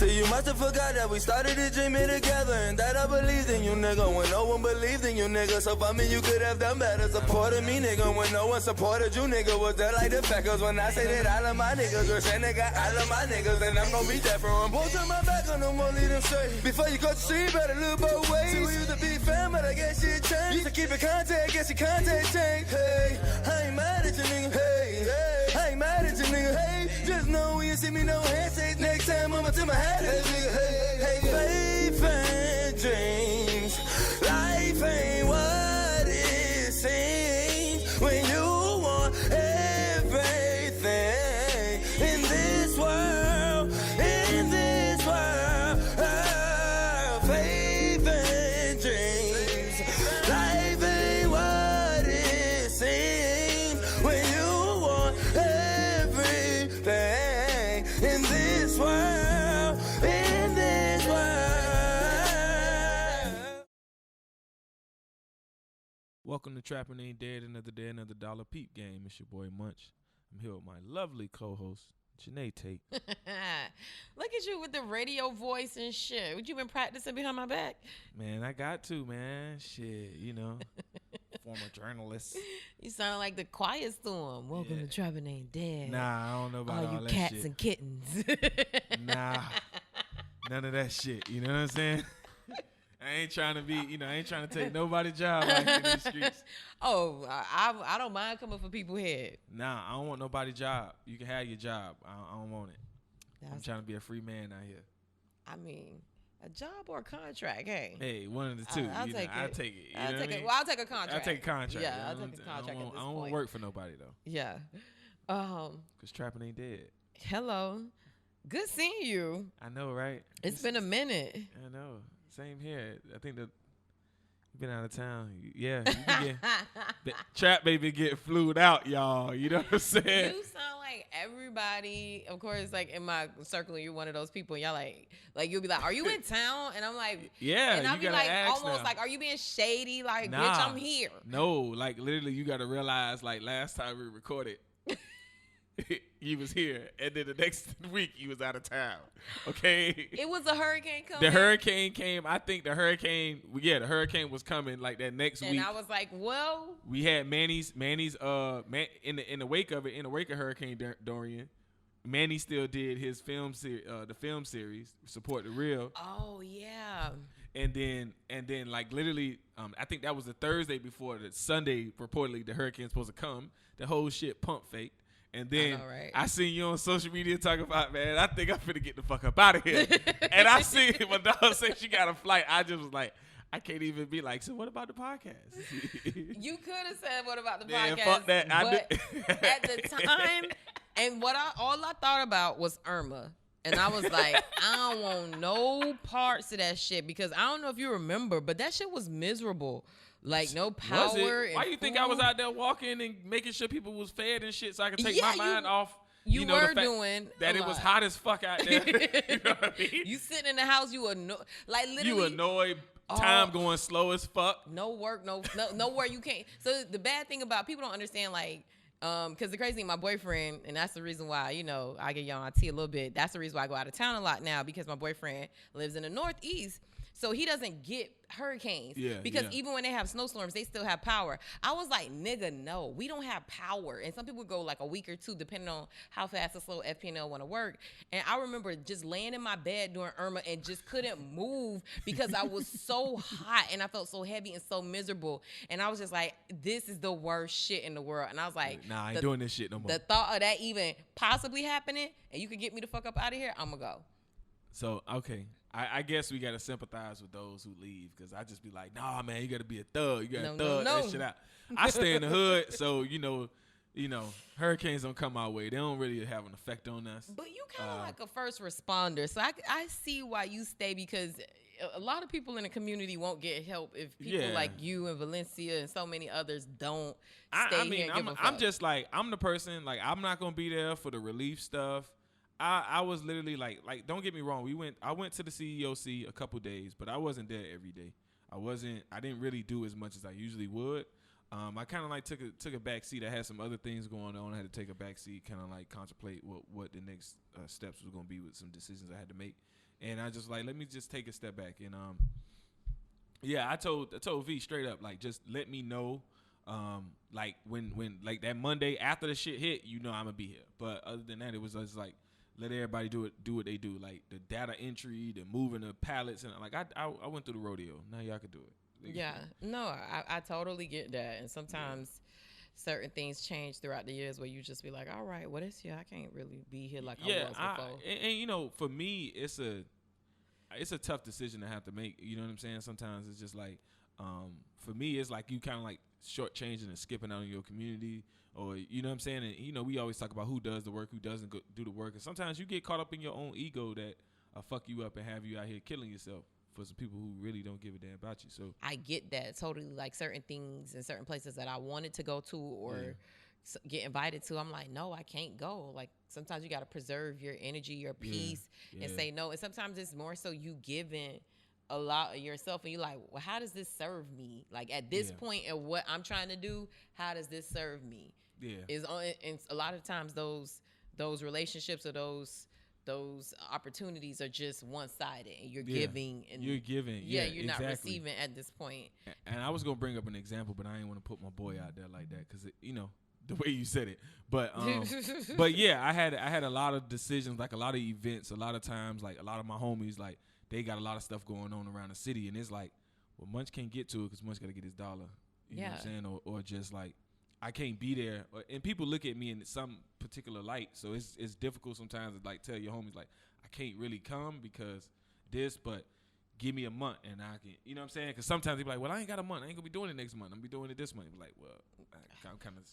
See, you must have forgot that we started this dreaming together, and that I believed in you, nigga, when no one believed in you, nigga. So for me, you could have done better. Supported me, nigga, when no one supported you, nigga. Was that like the Packers when I say that all of my niggas were saying they got all of my niggas, and I'm gonna be there for them. Won't turn my back on them, won't leave them straight. Before you cut the street, better look both ways. See, we used to be fam, but I guess shit changed. Used to keep in contact, guess your contact changed. Hey, I ain't mad at you, nigga. Hey, I ain't mad at you, nigga. Hey, just know when you see me, no handshakes. Next time, I'ma tell my hat. Hey, nigga, hey, faith and dreams. Life ain't what it seems when you want everything in this world. In this world, faith and dreams. Life ain't what it seems when you want everything in this world. In this world. Welcome to Trappin Aint Dead, another day, another dollar peep game. It's your boy Munch. I'm here with my lovely co-host, Janey Tate. Look at you with the radio voice and shit. What you been practicing behind my back? Man, I got to, man. Shit, you know, former journalist. You sound like the quiet storm. Welcome to Trappin Aint Dead. Nah, I don't know about all you that cats shit. and kittens. Nah, none of that shit. You know what I'm saying? I ain't trying to be, I ain't trying to take nobody's job out here in the streets. Oh, I don't mind coming for people's head. Nah, I don't want nobody's job. You can have your job. I don't want it. I'm trying to be a free man out here. I mean, a job or a contract, hey. Hey, one of the two. I'll take it. I'll take it. Well, I'll take a contract. I'll take a contract. Yeah, I'll take a contract at this I don't want point. to work for nobody, though. Yeah. Because trapping ain't dead. Hello. Good seeing you. I know, right? It's been a minute. I know. Same here. I think that you've been out of town. Yeah. You can get, Trap baby get flued out, y'all. You know what I'm saying? You sound like everybody, of course, like in my circle, you're one of those people, and y'all like you'll be like, are you in town? And I'm like, yeah. And I'll be like, almost now. like, are you being shady? Like, Nah, bitch, I'm here. No, like literally, you got to realize, like last time we recorded, you was here, and then the next week you was out of town. Okay. It was a hurricane coming. The hurricane came. I think the hurrcane was coming like that next week. And I was like, well, we had Manny's in the wake of Hurricane Dorian. Manny still did his film series, Support the Real. Oh yeah. And then like literally, I think that was the Thursday before the Sunday. Reportedly, the hurricane's supposed to come. The whole shit pump faked. And then I seen you on social media talking about, man, I think I'm finna get the fuck up out of here. And I see when dog said she got a flight, I just was like, I can't even be like, so what about the podcast? You could have said, what about the Man, podcast? fuck that. But at the time, and all I thought about was Irma. And I was like, I don't want no parts of that shit, because I don't know if you remember, but that shit was miserable. Like, no power. Why you think I was out there walking and making sure people was fed and shit so I could take my mind off? You know, were the fact doing that. It was hot as fuck out there. You know what I mean? You sitting in the house, you annoyed. Like, literally. You annoyed. Time going slow as fuck. No work, nowhere you can't. So the bad thing about, people don't understand, like, because the crazy thing, my boyfriend, and that's the reason why, I get y'all on tea a little bit. That's the reason why I go out of town a lot now, because my boyfriend lives in the Northeast. So he doesn't get hurricanes. Yeah, because even when they have snowstorms, they still have power. I was like, nigga, no, we don't have power. And some people go like a week or two, depending on how fast or slow FPNL want to work. And I remember just laying in my bed during Irma and just couldn't move because I was so hot and I felt so heavy and so miserable. And I was just like, this is the worst shit in the world. And I was like, nah, I ain't doing this shit no more. The thought of that even possibly happening and you could get me the fuck up out of here, I'm going to go. So, okay. I guess we got to sympathize with those who leave, because I just be like, nah, man, you got to be a thug. You got to thug that shit out. I stay in the hood, so, hurricanes don't come our way. They don't really have an effect on us. But you kind of like a first responder, so I see why you stay, because a lot of people in the community won't get help if people like you and Valencia and so many others don't stay here and give a fuck. I'm just like, I'm the person, like, I'm not going to be there for the relief stuff. I was literally like, don't get me wrong. I went to the CEOC a couple days, but I wasn't there every day. I didn't really do as much as I usually would. I kind of like took a back seat. I had some other things going on. I had to take a back seat, kind of like contemplate what the next steps was going to be with some decisions I had to make. And I just like, let me just take a step back. And yeah, I told V straight up, like, just let me know. Like when like that Monday after the shit hit, I'm gonna be here. But other than that, it was just like, let everybody do what they do. Like the data entry, the moving the pallets, and like I went through the rodeo. Now y'all can do it. Like, yeah, no, I totally get that. And sometimes certain things change throughout the years where you just be like, all right, well, this year I can't really be here like I was before. And for me, it's a tough decision to have to make. You know what I'm saying? Sometimes it's just like, for me, it's like you kind of like shortchanging and skipping out on your community, or you know what I'm saying. And we always talk about who does the work, who doesn't do the work, and sometimes you get caught up in your own ego that fuck you up and have you out here killing yourself for some people who really don't give a damn about you. So I get that totally. Like certain things in certain places that I wanted to go to or get invited to, I'm like, no, I can't go. Like sometimes you got to preserve your energy, your peace, and say no. And sometimes it's more so you giving a lot of yourself, and you're like, well, how does this serve me? Like at this point in what I'm trying to do, how does this serve me? And a lot of times those relationships or those opportunities are just one-sided, and you're giving and you're giving. You're not receiving at this point. And I was gonna bring up an example, but I didn't want to put my boy out there like that because the way you said it. But but yeah, I had a lot of decisions, like a lot of events, a lot of times, like a lot of my homies, like they got a lot of stuff going on around the city, and it's like, well, Munch can't get to it because Munch got to get his dollar. You know what I'm saying? Or just like, I can't be there. And people look at me in some particular light, so it's difficult sometimes to like tell your homies like, I can't really come because this, but give me a month and I can, you know what I'm saying? Because sometimes they be like, well, I ain't got a month. I ain't gonna be doing it next month. I'm gonna be doing it this month. Like, well, I'm kind of,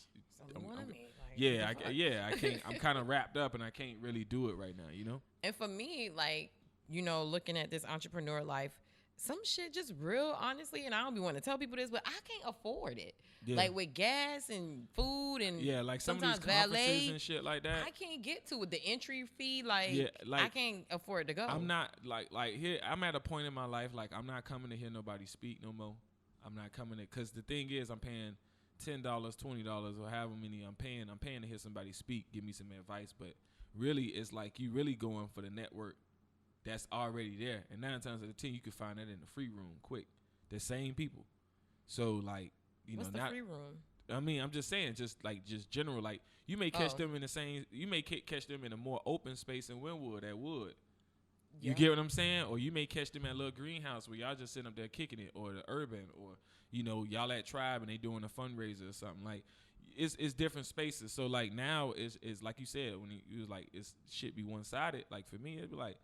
I can't. I'm kind of wrapped up and I can't really do it right now. And for me, like, looking at this entrepreneur life, some shit just real honestly, and I don't be wanting to tell people this, but I can't afford it. Yeah. Like with gas and food and like some of these conferences valet, and shit like that. I can't get to it. The entry fee, I can't afford to go. I'm not like here. I'm at a point in my life like I'm not coming to hear nobody speak no more. I'm not coming to, because the thing is I'm paying $10, $20, or however many I'm paying to hear somebody speak, give me some advice. But really, it's like you really going for the network that's already there. And 9 times out of 10, you can find that in the free room quick. The same people. So like, what's the free room? I mean, I'm just saying, just general. Like you may catch them in the same. You may catch them in a more open space in Wynwood at Wood. You get what I'm saying? Or you may catch them at a little greenhouse where y'all just sitting up there kicking it, or the urban, or y'all at Tribe and they doing a fundraiser or something. Like it's different spaces. So like now is like you said, when you was like it's shit be one sided. Like for me, it'd be like,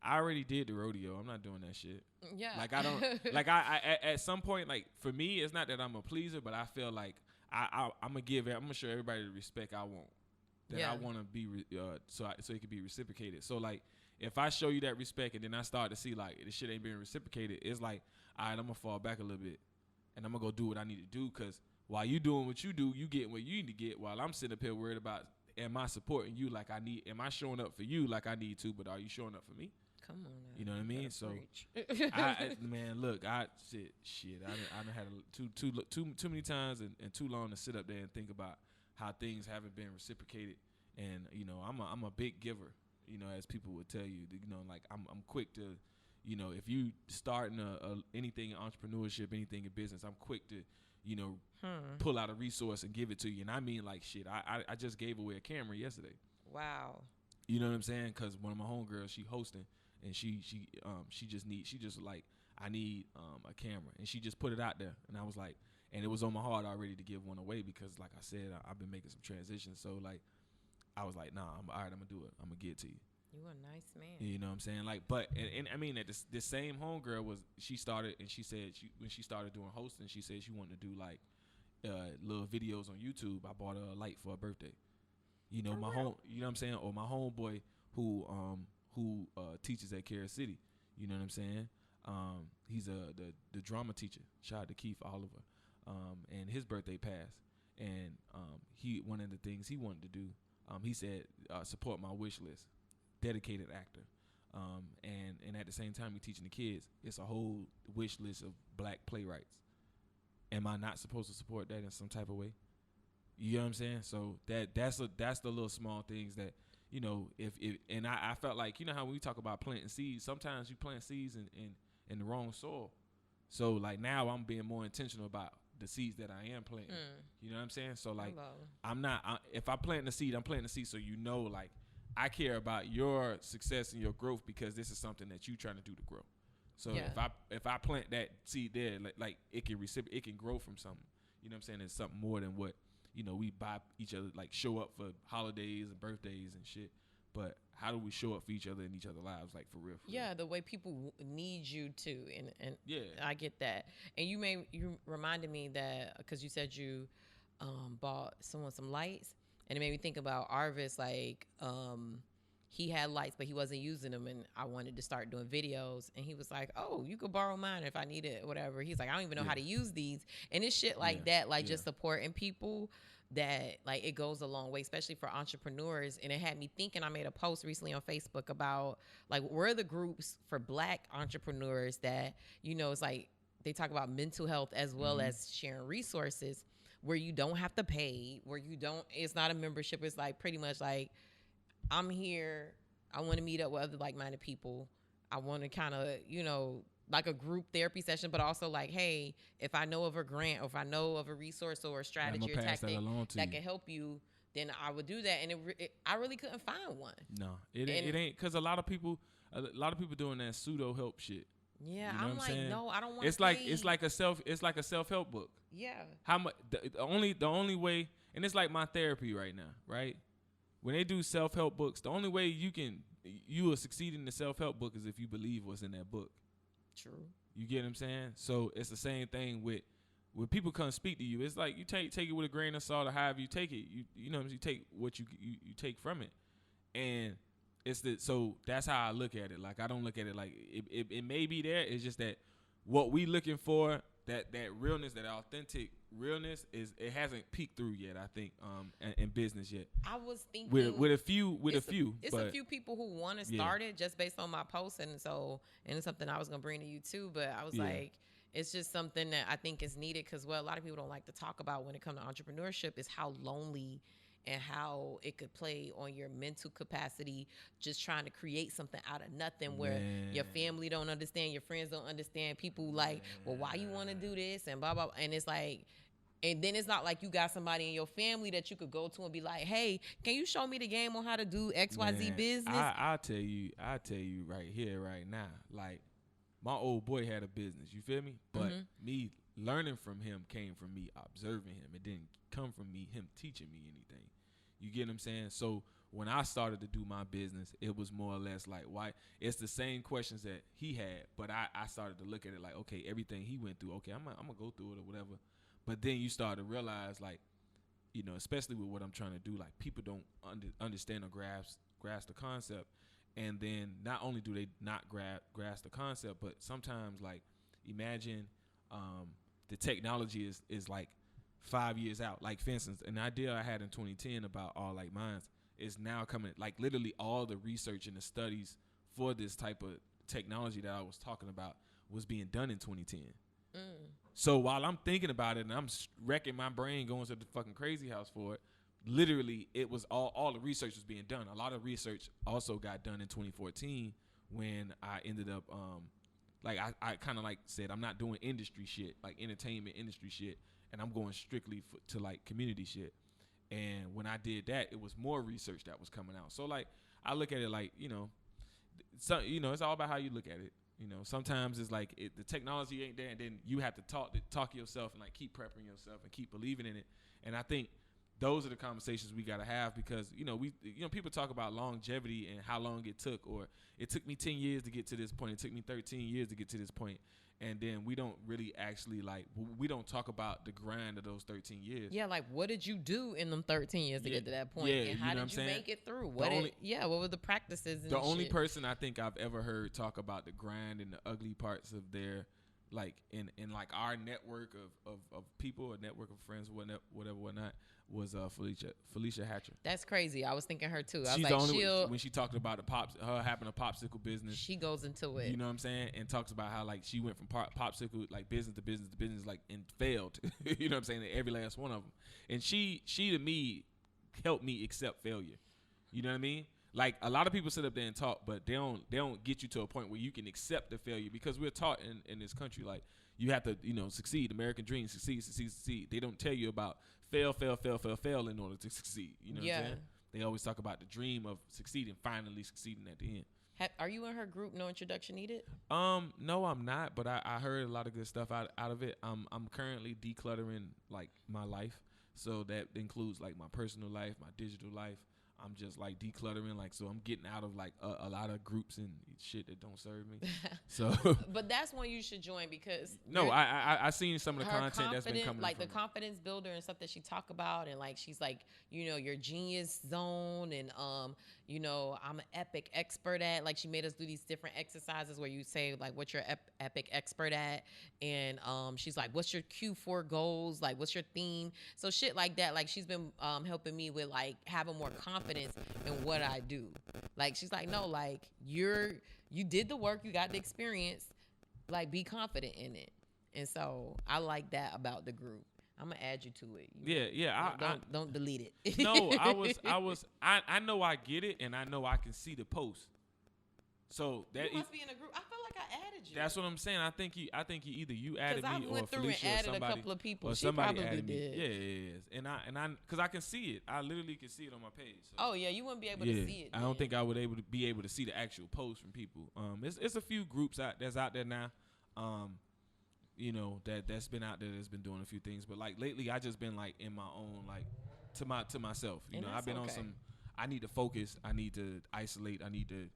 I already did the rodeo. I'm not doing that shit. Yeah. Like I don't like I at some point, like for me, it's not that I'm a pleaser, but I feel like I'm gonna show everybody the respect I want. That I want to be so it can be reciprocated. So like if I show you that respect and then I start to see like the shit ain't being reciprocated, it's like, all right, I'm gonna fall back a little bit and I'm gonna go do what I need to do, because while you doing what you do, you getting what you need to get, while I'm sitting up here worried about, am I supporting you like I need? Am I showing up for you like I need to? But are you showing up for me? Come on now. You know what I mean? So, man, look, I done had too many times and too long to sit up there and think about how things haven't been reciprocated. And I'm a big giver. As people would tell you, like I'm quick to, if you starting anything in entrepreneurship, anything in business, I'm quick to, pull out a resource and give it to you. And I mean, like, shit, I just gave away a camera yesterday. Wow. You know what I'm saying? Because one of my homegirls, she hosting. And she just like, I need a camera, and she just put it out there, and I was like, and it was on my heart already to give one away, because like I said, I've been making some transitions, so like I was like, nah, all right, I'm gonna do it, I'm gonna get it to you. You a nice man. You know what I'm saying? Like, but and I mean that this same homegirl she started, and she said when she started doing hosting, she said she wanted to do like little videos on YouTube. I bought her a light for her birthday. You know what I'm saying? Or my homeboy who teaches at Carol City, you know what I'm saying? He's the drama teacher. Shout out to Keith Oliver. And his birthday passed, and one of the things he wanted to do, he said, support my wish list, dedicated actor. And at the same time, he's teaching the kids. It's a whole wish list of black playwrights. Am I not supposed to support that in some type of way? You know what I'm saying? So that's the little small things that, you know, if and I felt like, you know how when we talk about planting seeds, sometimes you plant seeds in the wrong soil. So like now I'm being more intentional about the seeds that I am planting. You know what I'm saying? So like if I plant the seed, I'm planting the seed so you know, like I care about your success and your growth because this is something that you trying to do to grow. So if I plant that seed there, like it can grow from something. You know what I'm saying? It's something more than what, you know, we buy each other, like show up for holidays and birthdays and shit. But how do we show up for each other in each other's lives, like for real? Yeah, the way people need you to, and I get that. And you reminded me that because you said you bought someone some lights, and it made me think about Arvis. Like he had lights, but he wasn't using them, and I wanted to start doing videos, and he was like, "Oh, you could borrow mine if I need it, or whatever." He's like, "I don't even know how to use these," and it's shit like that, like just supporting people. That like it goes a long way, especially for entrepreneurs. And it had me thinking. I made a post recently on Facebook about like where are the groups for Black entrepreneurs that, you know, it's like they talk about mental health as well as sharing resources where you don't have to pay, where you don't, it's not a membership. It's like pretty much like, I'm here. I want to meet up with other like-minded people. I want to kind of, you know, like a group therapy session, but also like, hey, if I know of a grant or if I know of a resource or a strategy or tactic that can help you, then I would do that. And I really couldn't find one. No, it ain't, because a lot of people doing that pseudo help shit. Yeah, you know I'm like, saying? No, I don't want. It's like a self help book. Yeah. How much? The only way, and it's like my therapy right now, right? When they do self help books, the only way you will succeed in the self help book is if you believe what's in that book. True. You get what I'm saying? So it's the same thing with when people come speak to you. It's like you take it with a grain of salt or however you take it. You know, you take what you take from it, and so that's how I look at it. Like I don't look at it like it may be there. It's just that what we looking for, that realness, that authentic realness, it hasn't peeked through yet. I think in business yet. I was thinking with a few. It's a few people who want to start it just based on my post, and it's something I was gonna bring to you too. But I was like, it's just something that I think is needed because a lot of people don't like to talk about when it comes to entrepreneurship is how lonely and how it could play on your mental capacity, just trying to create something out of nothing where your family don't understand, your friends don't understand, people like, well, why you want to do this and blah, blah, blah. And it's like, and then it's not like you got somebody in your family that you could go to and be like, hey, can you show me the game on how to do XYZ business? I'll tell you right here, right now, like my old boy had a business, you feel me? But me learning from him came from me observing him. It didn't come from him teaching me anything. You get what I'm saying? So when I started to do my business, it was more or less like, why? It's the same questions that he had, but I started to look at it like, okay, everything he went through, okay, I'm gonna go through it or whatever. But then you start to realize, like, you know, especially with what I'm trying to do, like people don't understand or grasp the concept. And then not only do they not grasp the concept, but sometimes, like, imagine the technology is like 5 years out. Like, for instance, an idea I had in 2010 about All Like Minds is now coming, like literally all the research and the studies for this type of technology that I was talking about was being done in 2010. So while I'm thinking about it and I'm wrecking my brain going to the fucking crazy house for it, literally it was all the research was being done. A lot of research also got done in 2014 when I ended up like I kind of like said, I'm not doing industry shit, like entertainment industry shit, and I'm going strictly to like community shit. And when I did that, it was more research that was coming out. So like I look at it like, you know, it's all about how you look at it. You know, sometimes it's like the technology ain't there, and then you have to talk to yourself and like keep prepping yourself and keep believing in it. And I think those are the conversations we gotta have because people talk about longevity and how long it took, or it took me 10 years to get to this point. It took me 13 years to get to this point. And then we don't really actually we don't talk about the grind of those 13 years. Yeah, like what did you do in them 13 years to get to that point? Yeah, and how did you make it through? What were the practices? And the only person I think I've ever heard talk about the grind and the ugly parts of their, like in like our network of people, a network of friends, whatnot, was Felicia Hatcher. That's crazy. I was thinking her too. I She's was the like, only when she talked about her having a popsicle business. She goes into it. You know what I'm saying? And talks about how like she went from popsicle like business to business like and failed. You know what I'm saying? Every last one of them. And she to me helped me accept failure. You know what I mean? like a lot of people sit up there and talk, but they don't get you to a point where you can accept the failure, because we're taught in this country, like, you have to, succeed. American dream, succeed. They don't tell you about fail in order to succeed. You know what I'm saying? They always talk about the dream of succeeding, finally succeeding at the end. Are you in her group, No Introduction Needed? No, I'm not, but I heard a lot of good stuff out of it. I'm currently decluttering, like, my life. So that includes, like, my personal life, my digital life. I'm just, like, decluttering, like, so I'm getting out of, like, a lot of groups and shit that don't serve me. So, but that's one you should join, because I seen some of the content that's been coming, like the confidence builder and stuff that she talk about, and like she's like, your genius zone, and I'm an epic expert at, like, she made us do these different exercises where you say, like, what you're epic expert at, and she's like, what's your Q4 goals, like, what's your theme, so shit like that. Like, she's been helping me with, like, having more confidence in what I do. Like, she's like, no, like, you did the work, you got the experience, like, be confident in it. And so I like that about the group. I'm gonna add you to it. Don't delete it. No, I know I get it, and I know I can see the post. So that you must be in a group. I feel like I added you. That's what I'm saying. I think either you added me, I went or through Felicia, and added or somebody, a couple of people. or She somebody probably added did. Me. Yeah. And because I can see it. I literally can see it on my page. So. Oh yeah, you wouldn't be able to see it. I don't think I would be able to see the actual post from people. It's a few groups that's out there now. That's been out there, that's been doing a few things. But, like, lately I just been, like, in my own, like, to myself. I've been on some. I need to focus. I need to isolate. I need to,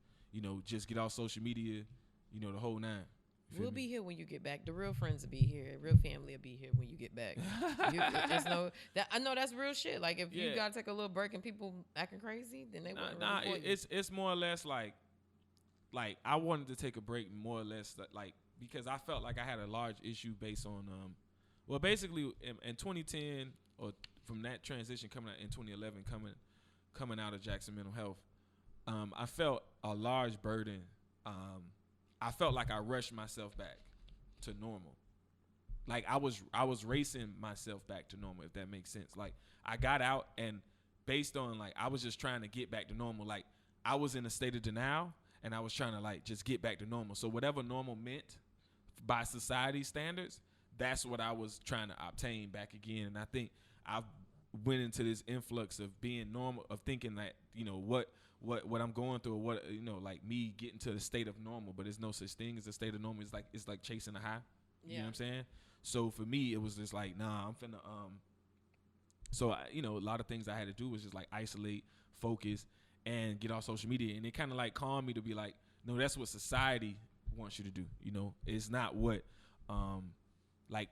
just get off social media. The whole nine. We'll be here when you get back. The real friends will be here. Real family will be here when you get back. I know that's real shit. Like, if you gotta take a little break and people acting crazy, then they won't. It's more or less like I wanted to take a break, more or less, like, because I felt like I had a large issue based on basically in 2010, or from that transition coming out in 2011, coming out of Jackson Mental Health, I felt a large burden. I felt like I rushed myself back to normal. Like, I was racing myself back to normal, if that makes sense. Like, I got out, and based on, like, I was just trying to get back to normal. Like, I was in a state of denial, and I was trying to, like, just get back to normal. So whatever normal meant by society standards, that's what I was trying to obtain back again. And I think I went into this influx of being normal, of thinking that, what I'm going through, or what, like, me getting to the state of normal, but there's no such thing as a state of normal. It's like chasing a high. You know what I'm saying? So for me, it was just like, nah, I'm finna, so a lot of things I had to do was just, like, isolate, focus, and get off social media. And it kind of, like, calmed me to be like, no, that's what society wants you to do. It's not what, like,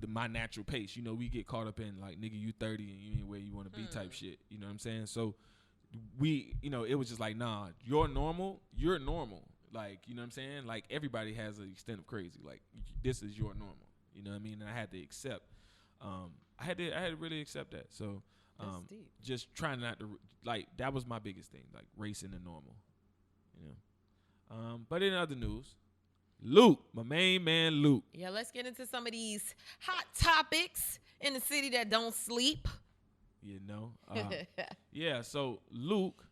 my natural pace. We get caught up in, like, nigga, you 30 and you ain't where you want to be type shit. You know what I'm saying? So it was just like, nah, you're normal. Like, you know what I'm saying? Like, everybody has an extent of crazy. Like, this is your normal. You know what I mean? And I had to accept. I had to really accept that. So, just trying not to, like, that was my biggest thing, like, racing the normal. But in other news, Luke, my main man, Luke. Yeah, let's get into some of these hot topics in the city that don't sleep. Yeah. So Luke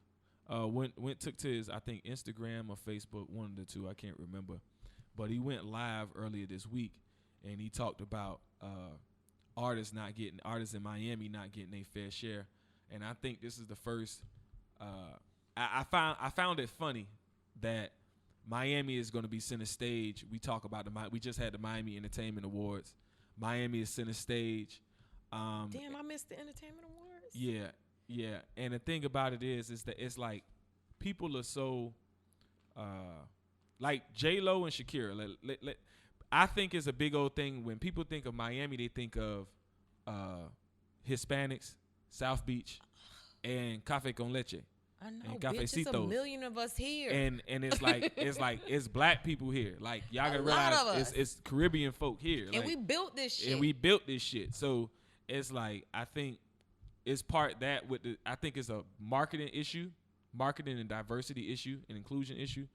took to his, I think, Instagram or Facebook, one of the two, I can't remember, but he went live earlier this week, and he talked about artists in Miami not getting their fair share. And I think this is the first. I found it funny that Miami is going to be center stage. We talk about we just had the Miami Entertainment Awards. Miami is center stage. Damn, I missed the Entertainment Awards. Yeah. And the thing about it is that it's like people are so, like J-Lo and Shakira. I think it's a big old thing when people think of Miami. They think of Hispanics, South Beach, and Café con Leche. I know, and bitch, it's a million of us here. And it's like it's black people here. Like, y'all gotta realize it's Caribbean folk here. And like, we built this shit. So it's like, I think it's part that I think it's a marketing and diversity issue, and inclusion issue.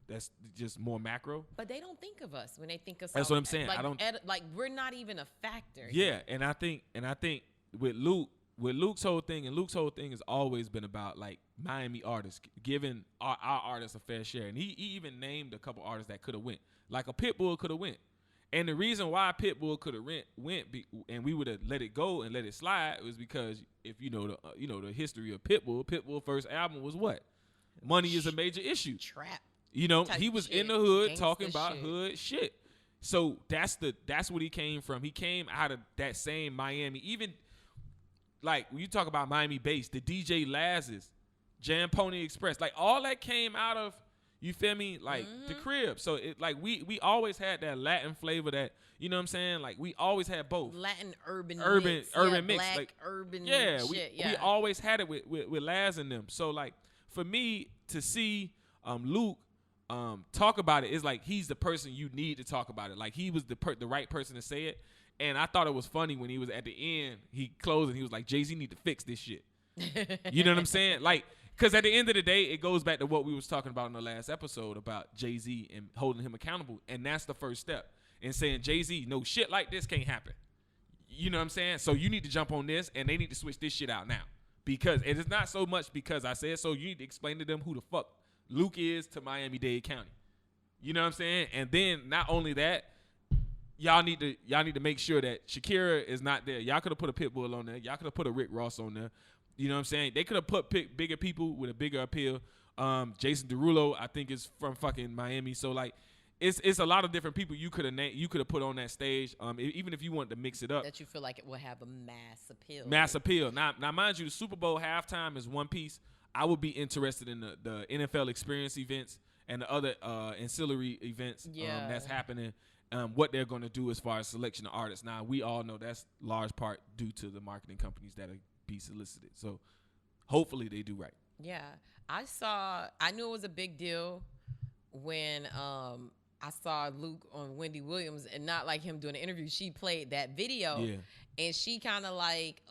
That's just more macro. But they don't think of us when they think of. That's what I'm saying. Like, we're not even a factor. Yeah, and I think with Luke, with Luke's whole thing, and Luke's whole thing has always been about like Miami artists, giving our artists a fair share. And he even named a couple artists that could have went, like a Pitbull could have went. And the reason why Pitbull could have went and we would have let it go and let it slide was because if you know the history of Pitbull's first album was what? Money is a major issue. Trap. You know, he was in the hood talking about hood shit. So that's what he came from. He came out of that same Miami. Even like when you talk about Miami bass, the DJ Laz's, Jam Pony Express, like all that came out of, you feel me? Like the crib. So it like we always had that Latin flavor, that, you know what I'm saying? Like we always had both. Latin urban mix. Black, like urban shit. We always had it with Laz and them. So like for me to see Luke talk about it, is like he's the person you need to talk about it. Like he was the right person to say it. And I thought it was funny when he was at the end, he closed and he was like, Jay-Z need to fix this shit. You know what I'm saying? Like, because at the end of the day, it goes back to what we was talking about in the last episode about Jay-Z and holding him accountable. And that's the first step in saying, Jay-Z, no shit like this can't happen. You know what I'm saying? So you need to jump on this, and they need to switch this shit out now. Because it is not so much because I said so. You need to explain to them who the fuck Luke is to Miami-Dade County. You know what I'm saying? And then not only that, y'all need to make sure that Shakira is not there. Y'all could have put a Pitbull on there. Y'all could have put a Rick Ross on there. You know what I'm saying? They could have put bigger people with a bigger appeal. Jason Derulo, I think, is from fucking Miami. So like, it's a lot of different people you could have put on that stage. Even if you wanted to mix it up, that you feel like it will have a mass appeal. Mass appeal. Now, mind you, the Super Bowl halftime is one piece. I would be interested in the NFL experience events and the other ancillary events that's happening. What they're going to do as far as selection of artists. Now, we all know that's large part due to the marketing companies that are be solicited. So hopefully they do right. Yeah. I knew it was a big deal when I saw Luke on Wendy Williams, and not like him doing an interview. She played that video. Yeah. And she kind of like,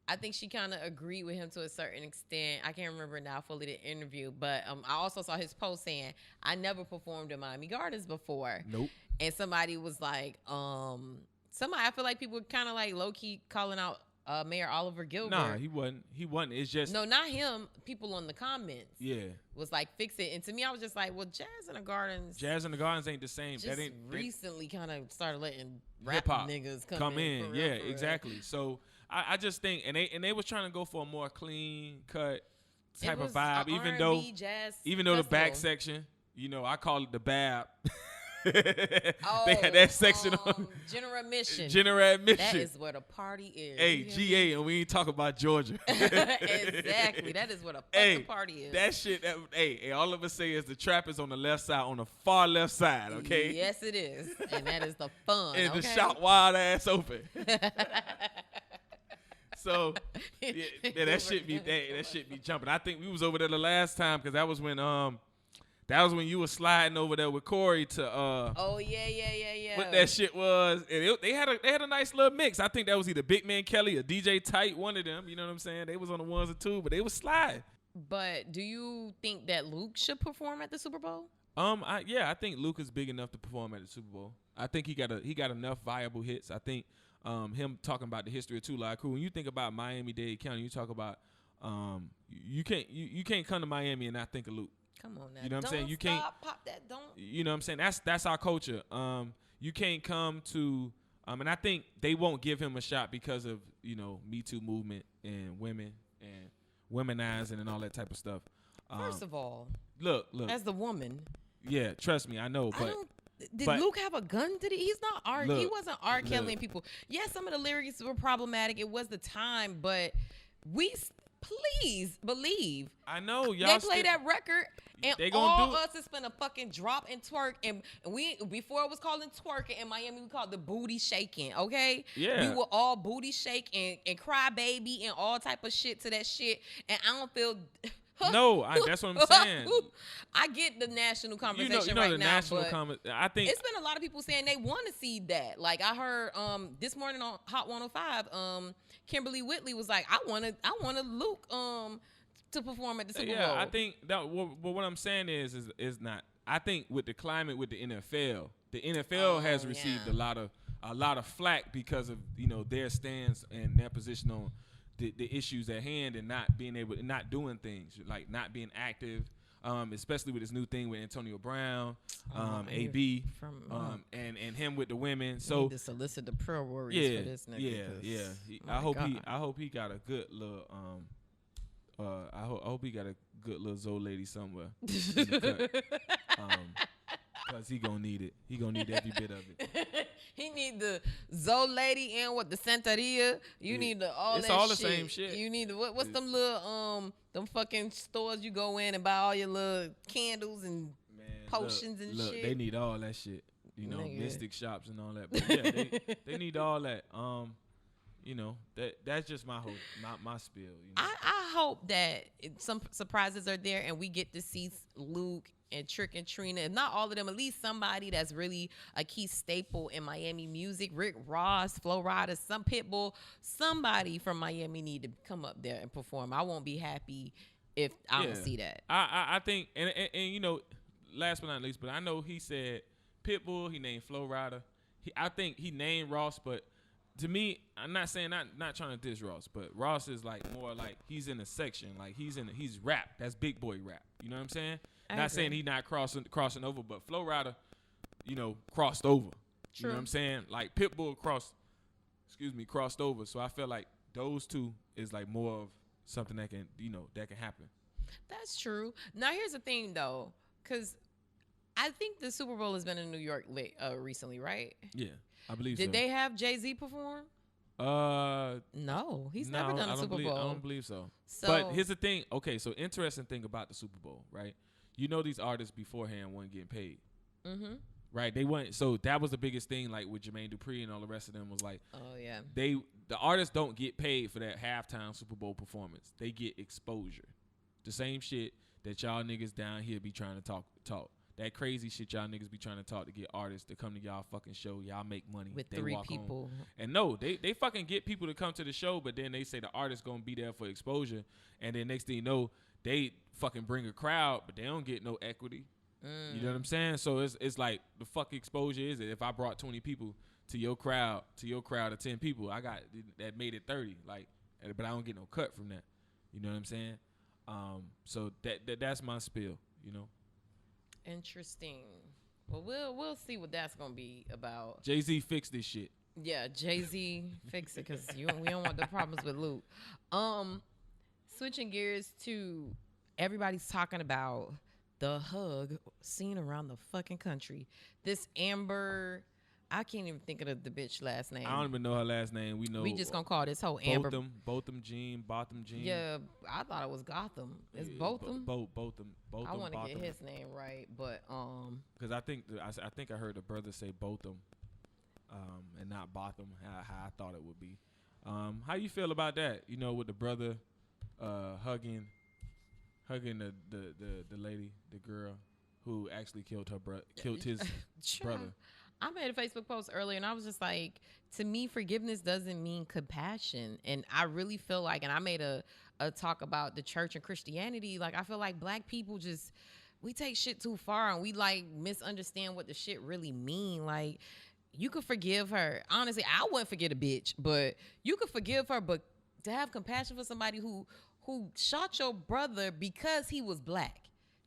I think she kind of agreed with him to a certain extent. I can't remember now fully the interview, but I also saw his post saying, I never performed in Miami Gardens before. Nope. And somebody was like, I feel like people were kind of like low-key calling out Mayor Oliver Gilbert. Nah, he wasn't. It's just... No, not him. People on the comments. Yeah. Was like, fix it. And to me, I was just like, well, Jazz in the Gardens ain't the same. Just that ain't recently kind of started letting rap hip-hop niggas come in. For real. Exactly. So I just think, and they was trying to go for a more clean cut type of vibe, even though the back section, you know, I call it the Bab. They had that section on General Admission. That is where the party is. Hey, GA, and we ain't talk about Georgia. Exactly. That is where the fucking party is. That shit, all of us say is the trap is on the left side, on the far left side, okay? Yes, it is. And that is the fun, and the shop wild ass open. So, that shit be jumping. I think we was over there the last time because that was when you were sliding over there with Corey to oh yeah. What that shit was. And they had a nice little mix. I think that was either Big Man Kelly or DJ Tight, one of them. You know what I'm saying? They was on the ones or two, but they was sliding. But do you think that Luke should perform at the Super Bowl? I think Luke is big enough to perform at the Super Bowl. I think he got enough viable hits. I think him talking about the history of Two Live Crew. When you think about Miami-Dade County, you talk about you can't come to Miami and not think of Luke. Come on now. You know what I'm saying? You can't pop that. Don't. You know what I'm saying? That's our culture. You can't come to and I think they won't give him a shot because of, you know, Me Too movement and women and womenizing and all that type of stuff. First of all, look. As the woman. Yeah, trust me, I know, but did Luke have a gun? He wasn't R. Kelly people. Yes, some of the lyrics were problematic. It was the time, but please believe. I know y'all. They play that record, and all us is finna fucking drop and twerk, and we before it was called twerking in Miami, we called the booty shaking. Okay, yeah, we were all booty shake and cry baby and all type of shit to that shit, and I don't feel. No, that's what I'm saying. I get the national conversation the national I think it's been a lot of people saying they want to see that. Like I heard this morning on Hot 105, Kimberly Whitley was like, I want to Luke to perform at the Super Bowl. Yeah, I think that. What I'm saying is not. I think with the climate with the NFL has received a lot of a lot of flack because of their stance and their position on the issues at hand and not being able and not doing things like not being active, especially with this new thing with Antonio Brown, AB, and him with the women. So to solicit the prayer warriors for this nigga. I hope he got a good little I hope he got a good little Zoe lady somewhere. Cause he gonna need it. He gonna need every bit of it. He need the Zoe lady and what the Santeria. You need the all it's that all shit. The same shit. You need the what's them little them fucking stores you go in and buy all your little candles and potions and shit. They need all that shit. Mystic shops and all that. But yeah, they need all that. That's just my hope, my spiel. I hope that some surprises are there and we get to see Luke and Trick and Trina, if not all of them, at least somebody that's really a key staple in Miami music. Rick Ross, Flo Rida, some Pitbull, somebody from Miami need to come up there and perform. I won't be happy if I don't see that. I think, and last but not least, but I know he said Pitbull, he named Flo Rida. I think he named Ross, but to me, I'm not saying not trying to diss Ross, but Ross is like more like he's in a section, like he's rap. That's big boy rap. You know what I'm saying? Not saying he not crossing over, but Flo Rida, crossed over. True. You know what I'm saying? Like Pitbull crossed over. So I feel like those two is like more of something that can happen. That's true. Now here's the thing though, because I think the Super Bowl has been in New York recently, right? Yeah, I believe so. Did they have Jay-Z perform? No, he's never done a Super Bowl. I don't believe so. But here's the thing. Okay, so interesting thing about the Super Bowl, right? These artists beforehand weren't getting paid. Mm-hmm. Right? They weren't. So that was the biggest thing, like with Jermaine Dupri and all the rest of them was like, oh yeah, the artists don't get paid for that halftime Super Bowl performance. They get exposure. The same shit that y'all niggas down here be trying to talk. That crazy shit y'all niggas be trying to talk to get artists to come to y'all fucking show. Y'all make money. With they 3 walk people. Home. And no, they fucking get people to come to the show, but then they say the artist gonna be there for exposure. And then next thing you know, they fucking bring a crowd, but they don't get no equity. You know what I'm saying? So it's like the fuck exposure is it? If I brought 20 people to your crowd of 10 people, I got that made it 30. Like, but I don't get no cut from that. You know what I'm saying? So that's my spiel. Interesting. Well, we'll see what that's gonna be about. Jay-Z fix this shit. Yeah, Jay-Z fix it because we don't want the problems with Luke. Switching gears to everybody's talking about the hug seen around the fucking country. This Amber, I can't even think of the bitch last name. I don't even know her last name. We just gonna call this whole Amber. Botham Jean. Yeah, I thought it was Gotham. It's Botham. Botham. I want to get his name right, but because I think I heard the brother say Botham, and not Botham. How I thought it would be. How you feel about that? With the brother hugging the lady, the girl who actually killed his brother. I made a Facebook post earlier and I was just like, to me, forgiveness doesn't mean compassion. And I really feel like, and I made a talk about the church and Christianity. Like, I feel like black people we take shit too far and we like misunderstand what the shit really mean. Like, you could forgive her. Honestly, I wouldn't forget a bitch, but you could forgive her. But to have compassion for somebody who shot your brother because he was black.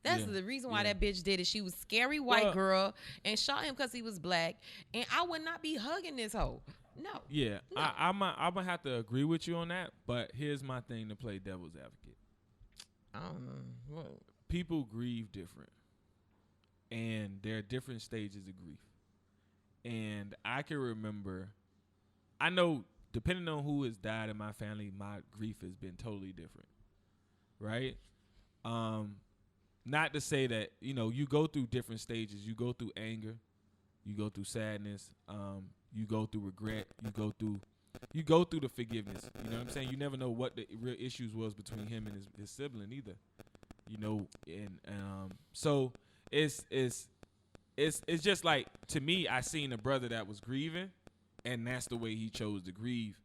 That's the reason why that bitch did it. She was scary white girl and shot him because he was black. And I would not be hugging this hoe. No. Yeah. No. I'm going to have to agree with you on that. But here's my thing to play devil's advocate. I don't know. What? People grieve different. And there are different stages of grief. And I can remember, I know depending on who has died in my family, my grief has been totally different. Right? Not to say that, you go through different stages. You go through anger. You go through sadness. You go through regret. You go through the forgiveness. You know what I'm saying? You never know what the real issues was between him and his sibling either. So it's just like, to me, I seen a brother that was grieving, and that's the way he chose to grieve.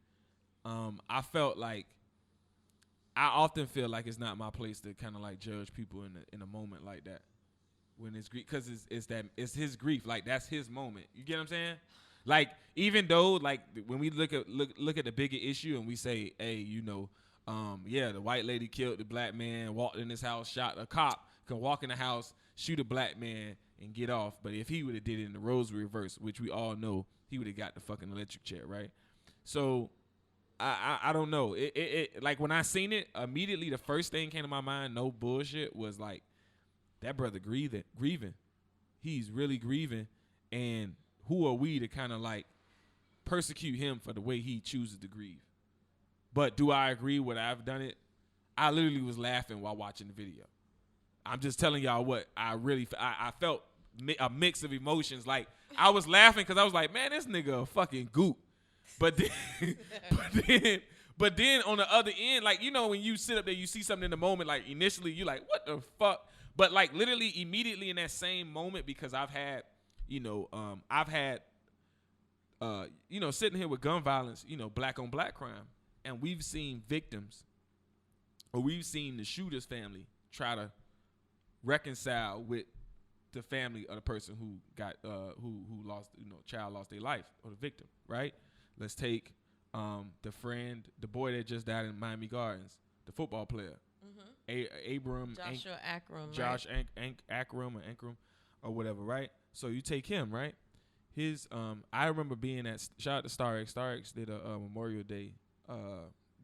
I felt like, I often feel like it's not my place to kind of like judge people in a moment like that when it's grief, because it's his grief, like that's his moment. You get what I'm saying? Like, even though, like, when we look at the bigger issue and we say, hey, you know, yeah, the white lady killed the black man, walked in his house, shot a cop, can walk in the house, shoot a black man, and get off. But if he would have did it in the roles reverse, which we all know, he would have got the fucking electric chair, right? So I don't know. It like, when I seen it, immediately the first thing came to my mind, no bullshit, was like, that brother grieving. He's really grieving, and who are we to kind of like persecute him for the way he chooses to grieve? But do I agree with I've done it? I literally was laughing while watching the video. I'm just telling y'all what I felt a mix of emotions. Like, I was laughing because I was like, man, this nigga a fucking goop. But then, but then on the other end, like, you know, when you sit up there, you see something in the moment, like, initially you're like, what the fuck? But like, literally immediately in that same moment, because I've had, you know, you know, sitting here with gun violence, you know, black on black crime, and we've seen victims, or we've seen the shooter's family try to reconcile with the family of the person who got who lost, you know, child lost their life, or the victim, right? Let's take the boy that just died in Miami Gardens, the football player, Joshua Akram, Josh Ankrum or whatever, right? So you take him, right? His I remember being at, shout out to Star X did a Memorial Day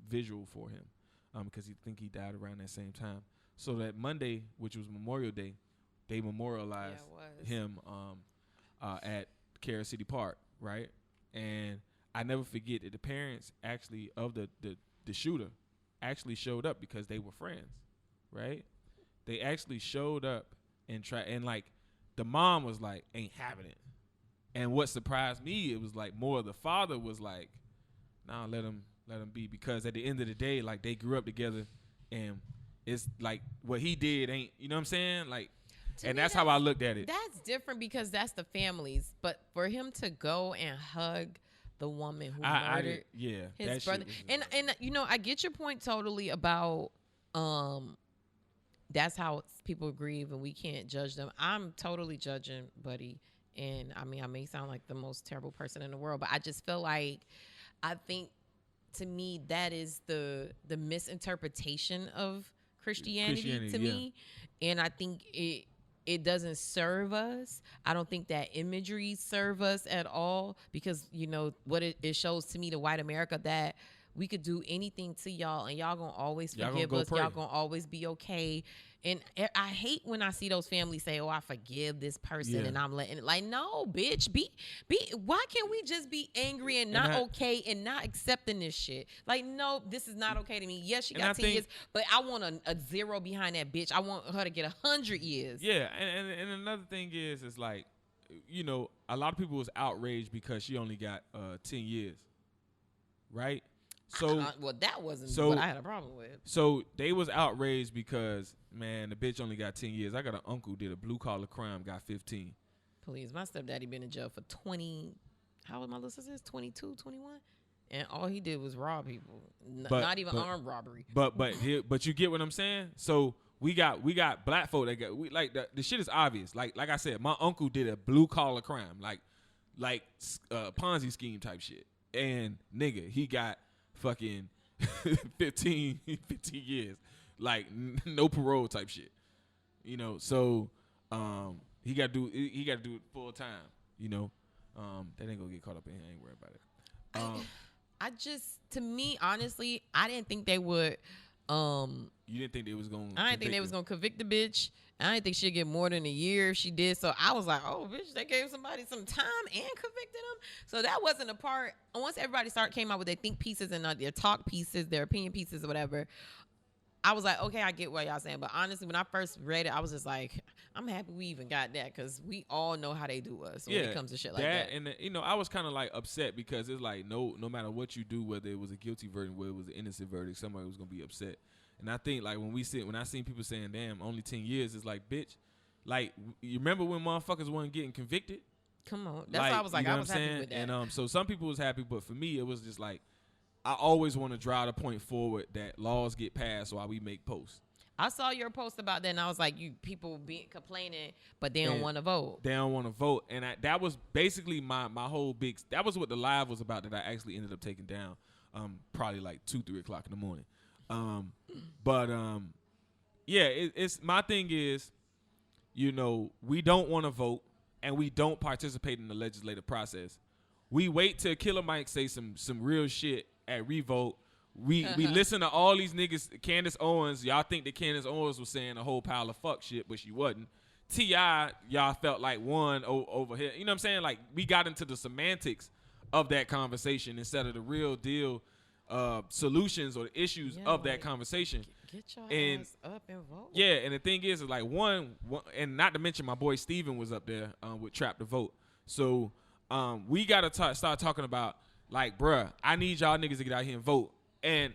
visual for him, because he died around that same time. So that Monday, which was Memorial Day, they memorialized him at Carol City Park, right? And I never forget that the parents actually of the shooter actually showed up because they were friends, right? They actually showed up and like, the mom was like, ain't having it. And what surprised me, it was like more of the father was like, nah, let him be, because at the end of the day, like, they grew up together, and it's like what he did ain't, you know what I'm saying? Like, and that's how I looked at it. That's different because that's the families. But for him to go and hug the woman who murdered his brother, and you know, I get your point totally about that's how people grieve and we can't judge them. I'm totally judging Buddy, and I mean, I may sound like the most terrible person in the world, but I just feel like, I think, to me, that is the misinterpretation of Christianity to me, and I think it doesn't serve us. I don't think that imagery serve us at all, because, you know, what it shows to me, to white America, that we could do anything to y'all and y'all gonna always forgive us. Y'all gonna always be okay. And I hate when I see those families say, oh, I forgive this person, and I'm letting it. Like, no, bitch, be why can't we just be angry and not okay and not accepting this shit? Like, no, this is not okay to me. Yes, she got 10 years, but I want a zero behind that bitch. I want her to get 100 years. Yeah, and another thing is like, you know, a lot of people was outraged because she only got 10 years, right? So well, that wasn't what I had a problem with. So they was outraged because, man, the bitch only got 10 years. I got an uncle did a blue collar crime, got 15. Please, my stepdaddy been in jail for 20. How old my little sister is? 22, 21, and all he did was rob people. Not even armed robbery. But you get what I'm saying? So we got black folk that got, we like the shit is obvious. Like I said, my uncle did a blue collar crime, like Ponzi scheme type shit, and nigga, he got fucking 15 years, like no parole type shit, you know. So he got to do it full time, you know. That ain't gonna get caught up in here. I ain't worried about it. I just, to me, honestly, I didn't think they would. You didn't think they was gonna? I didn't think they was gonna convict the bitch. I didn't think she'd get more than a year if she did. So I was like, oh, bitch, they gave somebody some time and convicted them. So that wasn't a part. Once everybody came out with their think pieces and their talk pieces, their opinion pieces or whatever, I was like, okay, I get what y'all saying. But honestly, when I first read it, I was just like, I'm happy we even got that, because we all know how they do us when it comes to shit like that. And, you know, I was kind of like upset because it's like, no matter what you do, whether it was a guilty verdict, whether it was an innocent verdict, somebody was going to be upset. And I think, like, when I seen people saying, damn, only 10 years, it's like, bitch, like, you remember when motherfuckers weren't getting convicted? Come on. That's why I was like, you know I was happy with that. And so some people was happy, but for me, it was just like, I always want to drive the point forward that laws get passed while we make posts. I saw your post about that, and I was like, you people be complaining, but they don't want to vote. They don't want to vote, and that was basically my whole big. That was what the live was about that I actually ended up taking down, probably like 2-3 o'clock in the morning. It's my thing is, we don't want to vote, and we don't participate in the legislative process. We wait till Killer Mike say some real shit at Revote. We listen to all these niggas. Candace Owens, y'all think that Candace Owens was saying a whole pile of fuck shit, but she wasn't. T.I., y'all felt like one over here. You know what I'm saying? Like, we got into the semantics of that conversation instead of the real deal solutions or the issues of that conversation. Get your ass up and vote. Yeah, and the thing is like one, and not to mention my boy Steven was up there with Trap the Vote. So we got to start talking about, like, bruh, I need y'all niggas to get out here and vote. And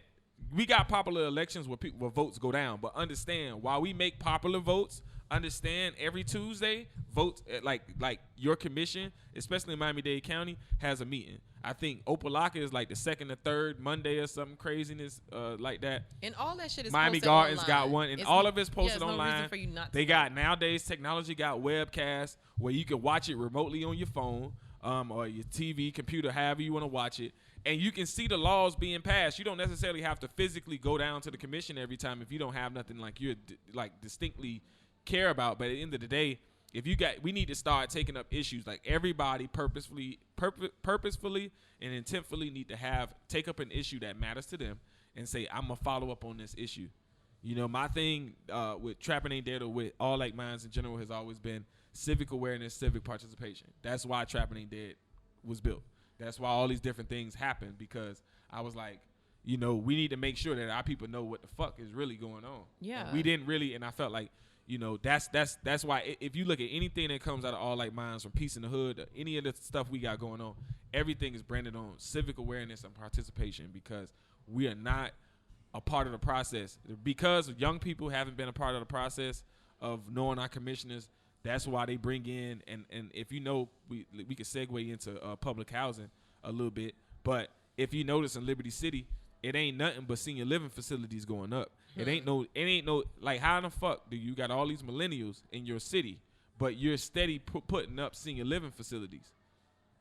we got popular elections where votes go down. But understand, while we make popular votes, understand every Tuesday, votes, like your commission, especially in Miami-Dade County, has a meeting. I think Opelika is like the second or third Monday or something craziness like that. And all that shit is Miami posted Gardens online. got one, and all of it's posted no online. reason for you not to They vote. got, nowadays, technology got webcasts where you can watch it remotely on your phone or your TV, computer, however you want to watch it. And you can see the laws being passed. You don't necessarily have to physically go down to the commission every time if you don't have nothing like you distinctly care about. But at the end of the day, we need to start taking up issues. Like, everybody purposefully and intentfully need to take up an issue that matters to them and say, I'm gonna follow up on this issue. My thing with Trappin Aint Dead, or with all like minds in general, has always been civic awareness, civic participation. That's why Trappin Aint Dead was built. That's why all these different things happen, because I was like, we need to make sure that our people know what the fuck is really going on. Yeah. And we didn't really, and I felt like, that's why if you look at anything that comes out of All Like Minds, from Peace in the Hood, any of the stuff we got going on, everything is branded on civic awareness and participation, because we are not a part of the process. Because young people haven't been a part of the process of knowing our commissioners, that's why they bring in, and if we could segue into public housing a little bit, but if you notice in Liberty City, it ain't nothing but senior living facilities going up. It ain't no, like, how in the fuck do you got all these millennials in your city, but you're steady putting up senior living facilities?